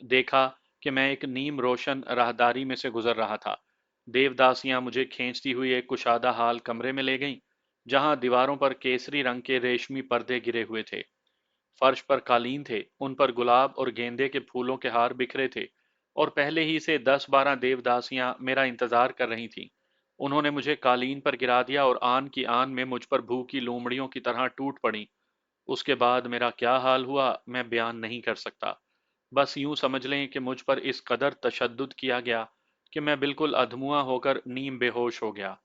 देखा कि मैं एक नीम रोशन राहदारी में से गुजर रहा था। देवदासियां मुझे खींचती हुई एक कुशादा हाल कमरे में ले गईं, जहां दीवारों पर केसरी रंग के रेशमी पर्दे गिरे हुए थे। फर्श पर कालीन थे, उन पर गुलाब और गेंदे के फूलों के हार बिखरे थे, और पहले ही से 10-12 देवदासियां मेरा इंतजार कर रही थीं। उन्होंने मुझे कालीन पर गिरा दिया और आन की आन में मुझ पर भूखी लोमड़ियों की तरह टूट पड़ी। उसके बाद मेरा क्या हाल हुआ, मैं बयान नहीं कर सकता। बस यूं समझ लें कि मुझ पर इस कदर तशद्दुद किया गया कि मैं बिल्कुल अधमुआ होकर नीम बेहोश हो गया।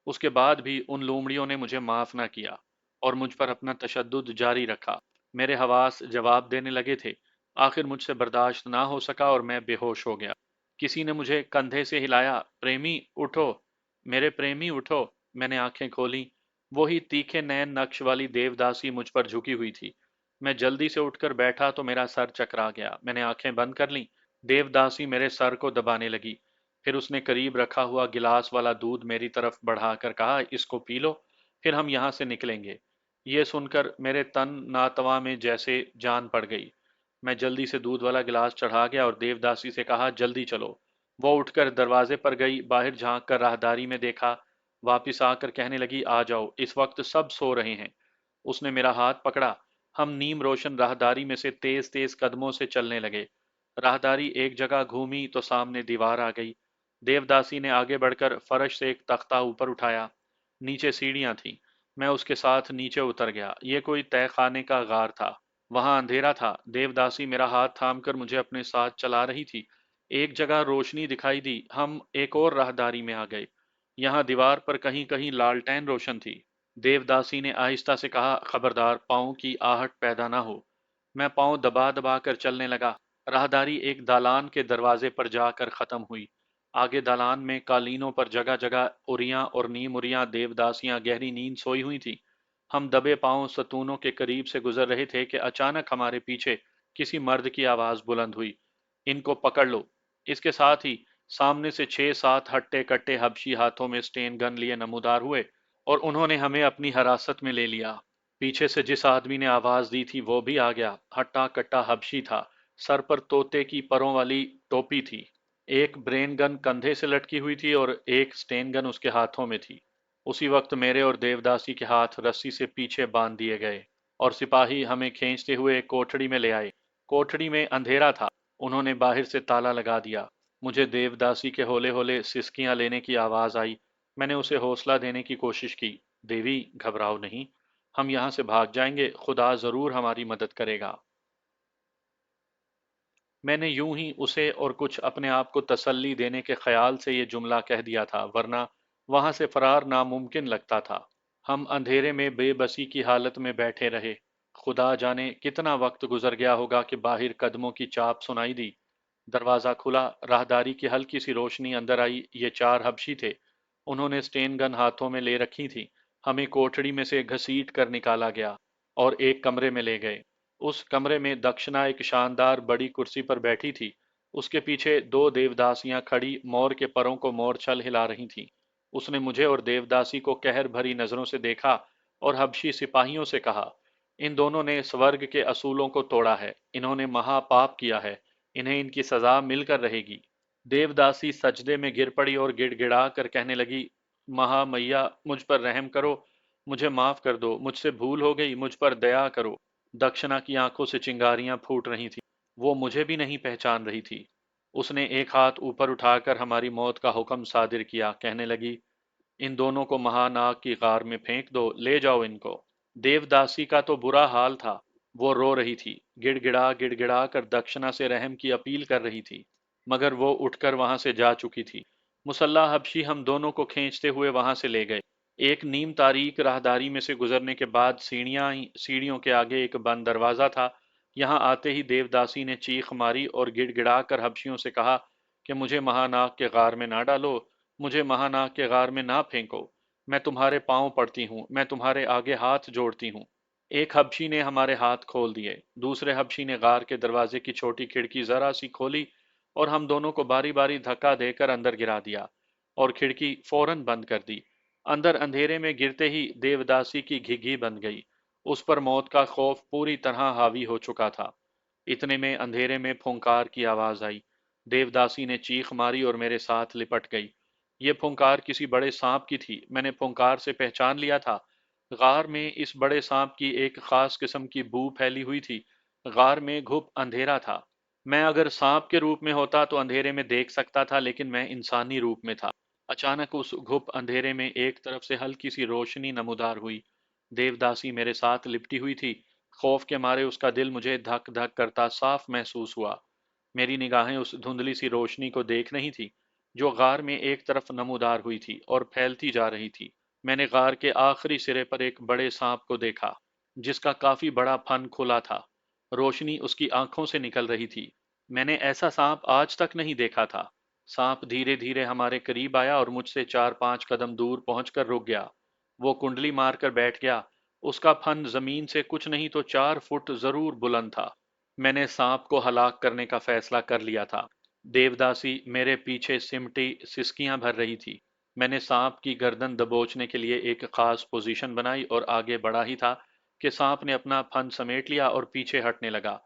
उसके बाद भी उन लोमड़ियों ने मुझे माफ ना किया और मुझ पर अपना तशद्दुद जारी रखा। मेरे हवास जवाब देने लगे थे। आखिर मुझसे बर्दाश्त ना हो सका और मैं बेहोश हो गया। किसी ने मुझे कंधे से हिलाया, प्रेमी उठो, मेरे प्रेमी उठो। मैंने आंखें खोली। वही तीखे नैन नक्श वाली देवदासी मुझ पर झुकी हुई थी। मैं जल्दी से उठकर बैठा तो मेरा सर चकरा गया। मैंने आंखें बंद कर लीं। देवदासी मेरे सर को दबाने लगी। फिर उसने करीब रखा हुआ गिलास वाला दूध मेरी तरफ बढ़ाकर कहा, इसको पी लो, फिर हम यहाँ से निकलेंगे। ये सुनकर मेरे तन नातवा में जैसे जान पड़ गई। मैं जल्दी से दूध वाला गिलास चढ़ा गया और देवदासी से कहा, जल्दी चलो। वो उठकर दरवाजे पर गई, बाहर झांक कर राहदारी में देखा, वापिस आकर कहने लगी, आ जाओ, इस वक्त सब सो रहे हैं। उसने मेरा हाथ पकड़ा। हम नीम रोशन राहदारी में से तेज तेज कदमों से चलने लगे। राहदारी एक जगह घूमी तो सामने दीवार आ गई। देवदासी ने आगे बढ़कर फर्श से एक तख्ता ऊपर उठाया। नीचे सीढ़ियां थीं। मैं उसके साथ नीचे उतर गया। ये कोई तहखाने का गार था। वहां अंधेरा था। देवदासी मेरा हाथ थामकर मुझे अपने साथ चला रही थी। एक जगह रोशनी दिखाई दी। हम एक और राहदारी में आ गए। यहाँ दीवार पर कहीं कहीं लालटेन रोशन थी। देवदासी ने आहिस्ता से कहा, खबरदार, पाँव की आहट पैदा ना हो। मैं पाँव दबा दबा कर चलने लगा। राहदारी एक दालान के दरवाजे पर जाकर खत्म हुई। आगे दालान में कालीनों पर जगह जगह उरियां और नीम उरियां देवदासियां गहरी नींद सोई हुई थी। हम दबे पांव सतूनों के करीब से गुजर रहे थे कि अचानक हमारे पीछे किसी मर्द की आवाज बुलंद हुई, इनको पकड़ लो। इसके साथ ही सामने से 6-7 हट्टे कट्टे हबशी हाथों में स्टेन गन लिए नमूदार हुए और उन्होंने हमें अपनी हिरासत में ले लिया। पीछे से जिस आदमी ने आवाज दी थी वो भी आ गया। हट्टा कट्टा हबशी था, सर पर तोते की परों वाली टोपी थी, एक ब्रेन गन कंधे से लटकी हुई थी और एक स्टेन गन उसके हाथों में थी। उसी वक्त मेरे और देवदासी के हाथ रस्सी से पीछे बांध दिए गए और सिपाही हमें खींचते हुए एक कोठड़ी में ले आए। कोठड़ी में अंधेरा था, उन्होंने बाहर से ताला लगा दिया। मुझे देवदासी के होले होले सिसकियां लेने की आवाज आई। मैंने उसे हौसला देने की कोशिश की। देवी, घबराओ नहीं, हम यहाँ से भाग जाएंगे, खुदा जरूर हमारी मदद करेगा। मैंने यूं ही उसे और कुछ अपने आप को तसल्ली देने के ख्याल से ये जुमला कह दिया था, वरना वहां से फरार नामुमकिन लगता था। हम अंधेरे में बेबसी की हालत में बैठे रहे। खुदा जाने कितना वक्त गुजर गया होगा कि बाहर कदमों की चाप सुनाई दी। दरवाजा खुला, राहदारी की हल्की सी रोशनी अंदर आई। ये 4 हबशी थे, उन्होंने स्टेन गन हाथों में ले रखी थी। हमें कोठड़ी में से घसीट कर निकाला गया और एक कमरे में ले गए। उस कमरे में दक्षिणा एक शानदार बड़ी कुर्सी पर बैठी थी। उसके पीछे 2 देवदासियां खड़ी मोर के परों को मोरछल हिला रही थीं। उसने मुझे और देवदासी को कहर भरी नजरों से देखा और हबशी सिपाहियों से कहा, इन दोनों ने स्वर्ग के असूलों को तोड़ा है, इन्होंने महापाप किया है, इन्हें इनकी सजा मिलकर रहेगी। देवदासी सजदे में गिर पड़ी और गिड़गिड़ा कर कहने लगी, महामैया, मुझ पर रहम करो, मुझे माफ कर दो, मुझसे भूल हो गई, मुझ पर दया करो। दक्षिणा की आंखों से चिंगारियां फूट रही थीं। वो मुझे भी नहीं पहचान रही थी। उसने एक हाथ ऊपर उठाकर हमारी मौत का हुक्म सादिर किया, कहने लगी, इन दोनों को महानाग की गार में फेंक दो, ले जाओ इनको। देवदासी का तो बुरा हाल था। वो रो रही थी, गिड़गिड़ा गिड़गिड़ा कर दक्षिणा से रहम की अपील कर रही थी, मगर वो उठकर वहां से जा चुकी थी। मुसल्ला हबशी हम दोनों को खींचते हुए वहां से ले गए। एक नीम तारीक राहदारी में से गुजरने के बाद सीढ़ियों के आगे एक बंद दरवाजा था। यहाँ आते ही देवदासी ने चीख मारी और गिड़गिड़ा कर हबशियों से कहा कि मुझे महानाग के गार में ना डालो, मुझे महानाग के गार में ना फेंको। मैं तुम्हारे पांव पड़ती हूँ, मैं तुम्हारे आगे हाथ जोड़ती हूँ। एक हबशी ने हमारे हाथ खोल दिए, दूसरे हबशी ने गार के दरवाजे की छोटी खिड़की जरा सी खोली और हम दोनों को बारी बारी धक्का देकर अंदर गिरा दिया और खिड़की फौरन बंद कर दी। अंदर अंधेरे में गिरते ही देवदासी की घिघी बन गई। उस पर मौत का खौफ पूरी तरह हावी हो चुका था। इतने में अंधेरे में फुंकार की आवाज आई। देवदासी ने चीख मारी और मेरे साथ लिपट गई। ये फुंकार किसी बड़े सांप की थी। मैंने फुंकार से पहचान लिया था। गार में इस बड़े सांप की एक खास किस्म की बू फैली हुई थी। गार में घुप अंधेरा था। मैं अगर सांप के रूप में होता तो अंधेरे में देख सकता था, लेकिन मैं इंसानी रूप में था। अचानक उस घुप अंधेरे में एक तरफ से हल्की सी रोशनी नमूदार हुई। देवदासी मेरे साथ लिपटी हुई थी। खौफ के मारे उसका दिल मुझे धक धक करता साफ महसूस हुआ। मेरी निगाहें उस धुंधली सी रोशनी को देख रही थी जो गार में एक तरफ नमूदार हुई थी और फैलती जा रही थी। मैंने गार के आखिरी सिरे पर एक बड़े सांप को देखा, जिसका काफी बड़ा फन खुला था। रोशनी उसकी आंखों से निकल रही थी। मैंने ऐसा सांप आज तक नहीं देखा था। सांप धीरे धीरे हमारे करीब आया और मुझसे 4-5 कदम दूर पहुंचकर रुक गया। वो कुंडली मारकर बैठ गया। उसका फन जमीन से कुछ नहीं तो 4 फुट जरूर बुलंद था। मैंने सांप को हलाक करने का फैसला कर लिया था। देवदासी मेरे पीछे सिमटी सिसकियां भर रही थी। मैंने सांप की गर्दन दबोचने के लिए एक खास पोजीशन बनाई और आगे बढ़ा ही था कि सांप ने अपना फन समेट लिया और पीछे हटने लगा।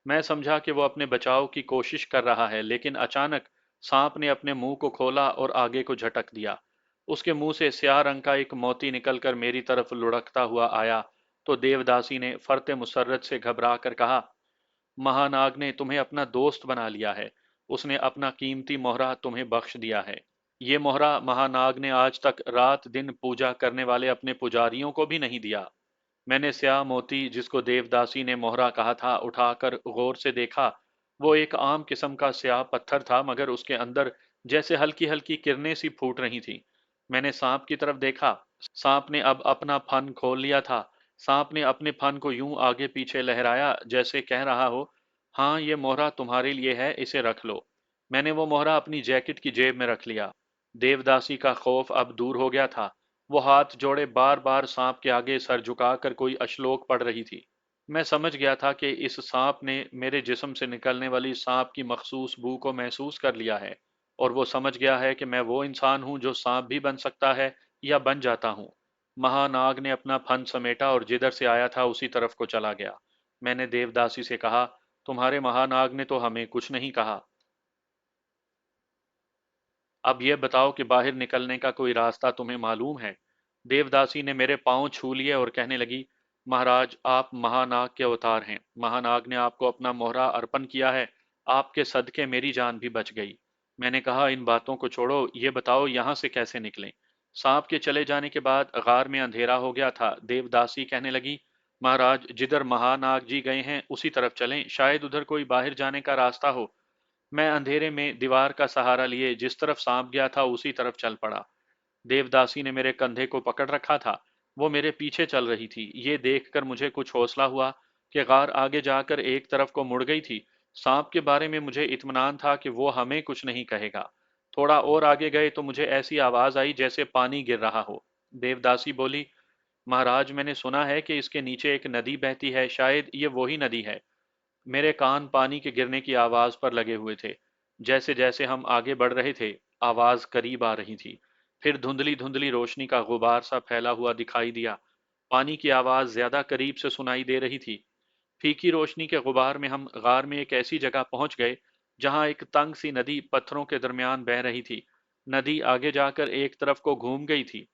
मैं समझा कि वो अपने बचाव की कोशिश कर रहा है, लेकिन अचानक सांप ने अपने मुंह को खोला और आगे को झटक दिया। उसके मुंह से स्याह रंग का एक मोती निकलकर मेरी तरफ लुढ़कता हुआ आया तो देवदासी ने फरते मुसर्रत से घबरा कर कहा, महानाग ने तुम्हें अपना दोस्त बना लिया है। उसने अपना कीमती मोहरा तुम्हें बख्श दिया है। ये मोहरा महानाग ने आज तक रात दिन पूजा करने वाले अपने पुजारियों को भी नहीं दिया। मैंने स्याह मोती, जिसको देवदासी ने मोहरा कहा था, उठाकर गौर से देखा। वो एक आम किस्म का स्याह पत्थर था, मगर उसके अंदर जैसे हल्की हल्की किरणें सी फूट रही थी। मैंने सांप की तरफ देखा। सांप ने अब अपना फन खोल लिया था। सांप ने अपने फन को यूं आगे पीछे लहराया जैसे कह रहा हो, हाँ, ये मोहरा तुम्हारे लिए है, इसे रख लो। मैंने वो मोहरा अपनी जैकेट की जेब में रख लिया। देवदासी का खौफ अब दूर हो गया था। वो हाथ जोड़े बार बार सांप के आगे सर झुकाकर कोई अश्लोक पढ़ रही थी। मैं समझ गया था कि इस सांप ने मेरे जिस्म से निकलने वाली सांप की मखसूस बू को महसूस कर लिया है और वो समझ गया है कि मैं वो इंसान हूं जो सांप भी बन सकता है या बन जाता हूं। महानाग ने अपना फन समेटा और जिधर से आया था उसी तरफ को चला गया। मैंने देवदासी से कहा, तुम्हारे महानाग ने तो हमें कुछ नहीं कहा। अब यह बताओ कि बाहर निकलने का कोई रास्ता तुम्हें मालूम है? देवदासी ने मेरे पांव छू लिए और कहने लगी, महाराज आप महानाग के अवतार हैं। महानाग ने आपको अपना मोहरा अर्पण किया है। आपके सदके मेरी जान भी बच गई। मैंने कहा, इन बातों को छोड़ो, ये बताओ यहाँ से कैसे निकलें? सांप के चले जाने के बाद गार में अंधेरा हो गया था। देवदासी कहने लगी, महाराज जिधर महानाग जी गए हैं उसी तरफ चलें, शायद उधर कोई बाहर जाने का रास्ता हो। मैं अंधेरे में दीवार का सहारा लिए जिस तरफ सांप गया था उसी तरफ चल पड़ा। देवदासी ने मेरे कंधे को पकड़ रखा था। वो मेरे पीछे चल रही थी। ये देखकर मुझे कुछ हौसला हुआ कि गार आगे जाकर एक तरफ को मुड़ गई थी। सांप के बारे में मुझे इत्मीनान था कि वो हमें कुछ नहीं कहेगा। थोड़ा और आगे गए तो मुझे ऐसी आवाज आई जैसे पानी गिर रहा हो। देवदासी बोली, महाराज मैंने सुना है कि इसके नीचे एक नदी बहती है, शायद ये वही नदी है। मेरे कान पानी के गिरने की आवाज पर लगे हुए थे। जैसे जैसे हम आगे बढ़ रहे थे, आवाज करीब आ रही थी। फिर धुंधली धुंधली रोशनी का गुबार सा फैला हुआ दिखाई दिया। पानी की आवाज ज्यादा करीब से सुनाई दे रही थी। फीकी रोशनी के गुबार में हम गार में एक ऐसी जगह पहुंच गए जहां एक तंग सी नदी पत्थरों के दरमियान बह रही थी। नदी आगे जाकर एक तरफ को घूम गई थी।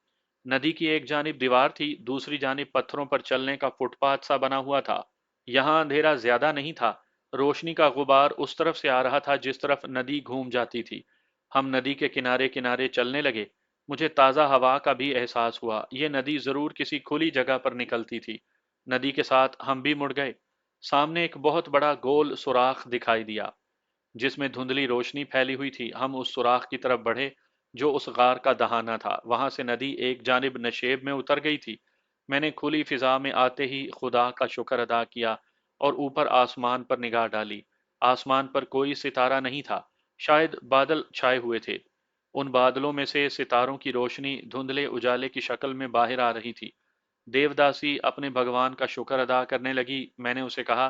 नदी की एक जानिब दीवार थी, दूसरी जानिब पत्थरों पर चलने का फुटपाथ सा बना हुआ था। यहाँ अंधेरा ज्यादा नहीं था। रोशनी का गुबार उस तरफ से आ रहा था जिस तरफ नदी घूम जाती थी। हम नदी के किनारे किनारे चलने लगे। मुझे ताज़ा हवा का भी एहसास हुआ। ये नदी जरूर किसी खुली जगह पर निकलती थी। नदी के साथ हम भी मुड़ गए। सामने एक बहुत बड़ा गोल सुराख दिखाई दिया जिसमें धुंधली रोशनी फैली हुई थी। हम उस सुराख की तरफ बढ़े जो उस गार का दहाना था। वहां से नदी एक जानिब नशेब में उतर गई थी। मैंने खुली फिजा में आते ही खुदा का शुक्र अदा किया और ऊपर आसमान पर निगाह डाली। आसमान पर कोई सितारा नहीं था, शायद बादल छाए हुए थे। उन बादलों में से सितारों की रोशनी धुंधले उजाले की शक्ल में बाहर आ रही थी। देवदासी अपने भगवान का शुक्र अदा करने लगी। मैंने उसे कहा,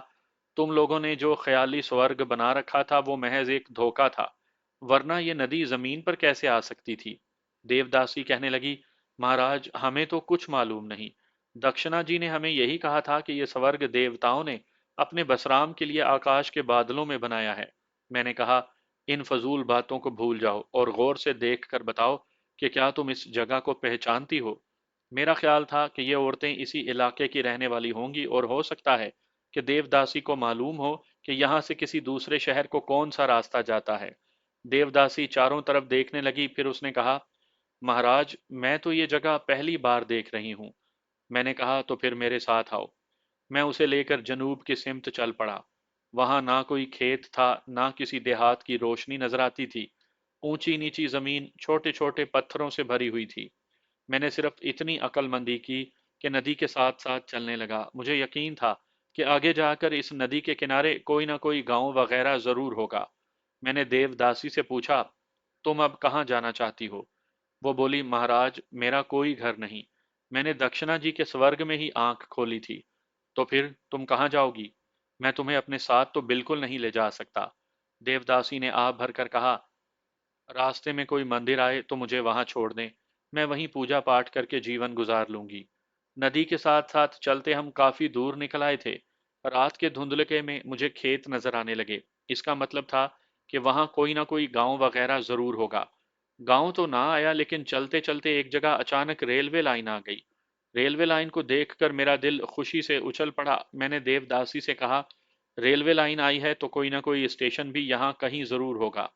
तुम लोगों ने जो ख्याली स्वर्ग बना रखा था वो महज एक धोखा था, वरना ये नदी जमीन पर कैसे आ सकती थी? देवदासी कहने लगी, महाराज हमें तो कुछ मालूम नहीं। दक्षिणा जी ने हमें यही कहा था कि ये स्वर्ग देवताओं ने अपने बसराम के लिए आकाश के बादलों में बनाया है। मैंने कहा, इन फजूल बातों को भूल जाओ और गौर से देख कर बताओ कि क्या तुम इस जगह को पहचानती हो? मेरा ख्याल था कि ये औरतें इसी इलाके की रहने वाली होंगी और हो सकता है कि देवदासी को मालूम हो कि यहाँ से किसी दूसरे शहर को कौन सा रास्ता जाता है। देवदासी चारों तरफ देखने लगी, फिर उसने कहा, महाराज मैं तो ये जगह पहली बार देख रही हूँ। मैंने कहा, तो फिर मेरे साथ आओ। मैं उसे लेकर जनूब की सिमत चल पड़ा। वहां ना कोई खेत था, ना किसी देहात की रोशनी नजर आती थी। ऊंची नीची जमीन छोटे छोटे पत्थरों से भरी हुई थी। मैंने सिर्फ इतनी अक्लमंदी की कि नदी के साथ साथ चलने लगा। मुझे यकीन था कि आगे जाकर इस नदी के किनारे कोई ना कोई गांव वगैरह जरूर होगा। मैंने देवदासी से पूछा, तुम अब कहाँ जाना चाहती हो? वो बोली, महाराज मेरा कोई घर नहीं। मैंने दक्षिणा जी के स्वर्ग में ही आंख खोली थी। तो फिर तुम कहाँ जाओगी? मैं तुम्हें अपने साथ तो बिल्कुल नहीं ले जा सकता। देवदासी ने आप भरकर कहा, रास्ते में कोई मंदिर आए तो मुझे वहां छोड़ दें। मैं वहीं पूजा पाठ करके जीवन गुजार लूंगी। नदी के साथ साथ चलते हम काफी दूर निकल आए थे। रात के धुंधलके में मुझे खेत नजर आने लगे। इसका मतलब था कि वहां कोई ना कोई गांव वगैरह जरूर होगा। गांव तो ना आया, लेकिन चलते चलते एक जगह अचानक रेलवे लाइन आ गई। रेलवे लाइन को देखकर मेरा दिल खुशी से उछल पड़ा। मैंने देवदासी से कहा, रेलवे लाइन आई है तो कोई ना कोई स्टेशन भी यहाँ कहीं जरूर होगा।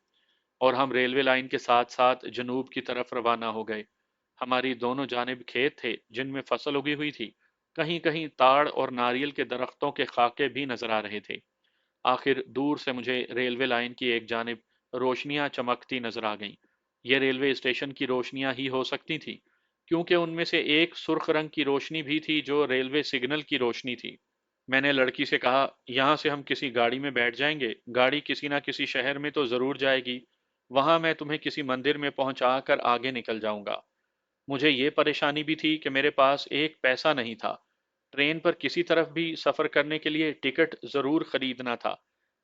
और हम रेलवे लाइन के साथ साथ जनूब की तरफ रवाना हो गए। हमारी दोनों जानिब खेत थे जिनमें फसल उगी हुई थी। कहीं कहीं ताड़ और नारियल के दरख्तों के खाके भी नजर आ रहे थे। आखिर दूर से मुझे रेलवे लाइन की एक जानिब रोशनियां चमकती नजर आ गईं। ये रेलवे स्टेशन की रोशनियां ही हो सकती थी, क्योंकि उनमें से एक सुर्ख रंग की रोशनी भी थी जो रेलवे सिग्नल की रोशनी थी। मैंने लड़की से कहा, यहाँ से हम किसी गाड़ी में बैठ जाएंगे। गाड़ी किसी ना किसी शहर में तो जरूर जाएगी। वहां मैं तुम्हें किसी मंदिर में पहुंचा कर आगे निकल जाऊंगा। मुझे ये परेशानी भी थी कि मेरे पास एक पैसा नहीं था। ट्रेन पर किसी तरफ भी सफर करने के लिए टिकट जरूर खरीदना था।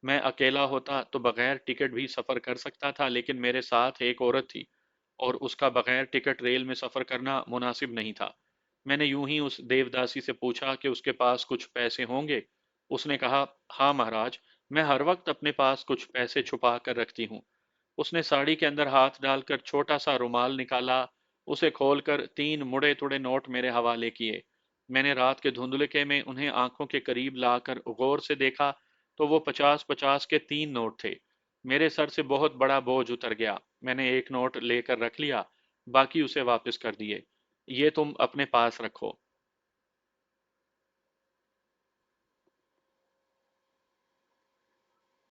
मैं अकेला होता तो बगैर टिकट भी सफ़र कर सकता था, लेकिन मेरे साथ एक औरत थी और उसका बगैर टिकट रेल में सफ़र करना मुनासिब नहीं था। मैंने यूं ही उस देवदासी से पूछा कि उसके पास कुछ पैसे होंगे। उसने कहा, हाँ महाराज, मैं हर वक्त अपने पास कुछ पैसे छुपा कर रखती हूँ। उसने साड़ी के अंदर हाथ डालकर छोटा सा रुमाल निकाला, उसे खोलकर 3 मुड़े तुड़े नोट मेरे हवाले किए। मैंने रात के धुंधलके में उन्हें आंखों के करीब लाकर गौर से देखा तो वो 50-50 के 3 नोट थे। मेरे सर से बहुत बड़ा बोझ उतर गया। मैंने एक नोट लेकर रख लिया, बाकी उसे वापस कर दिए। ये तुम अपने पास रखो।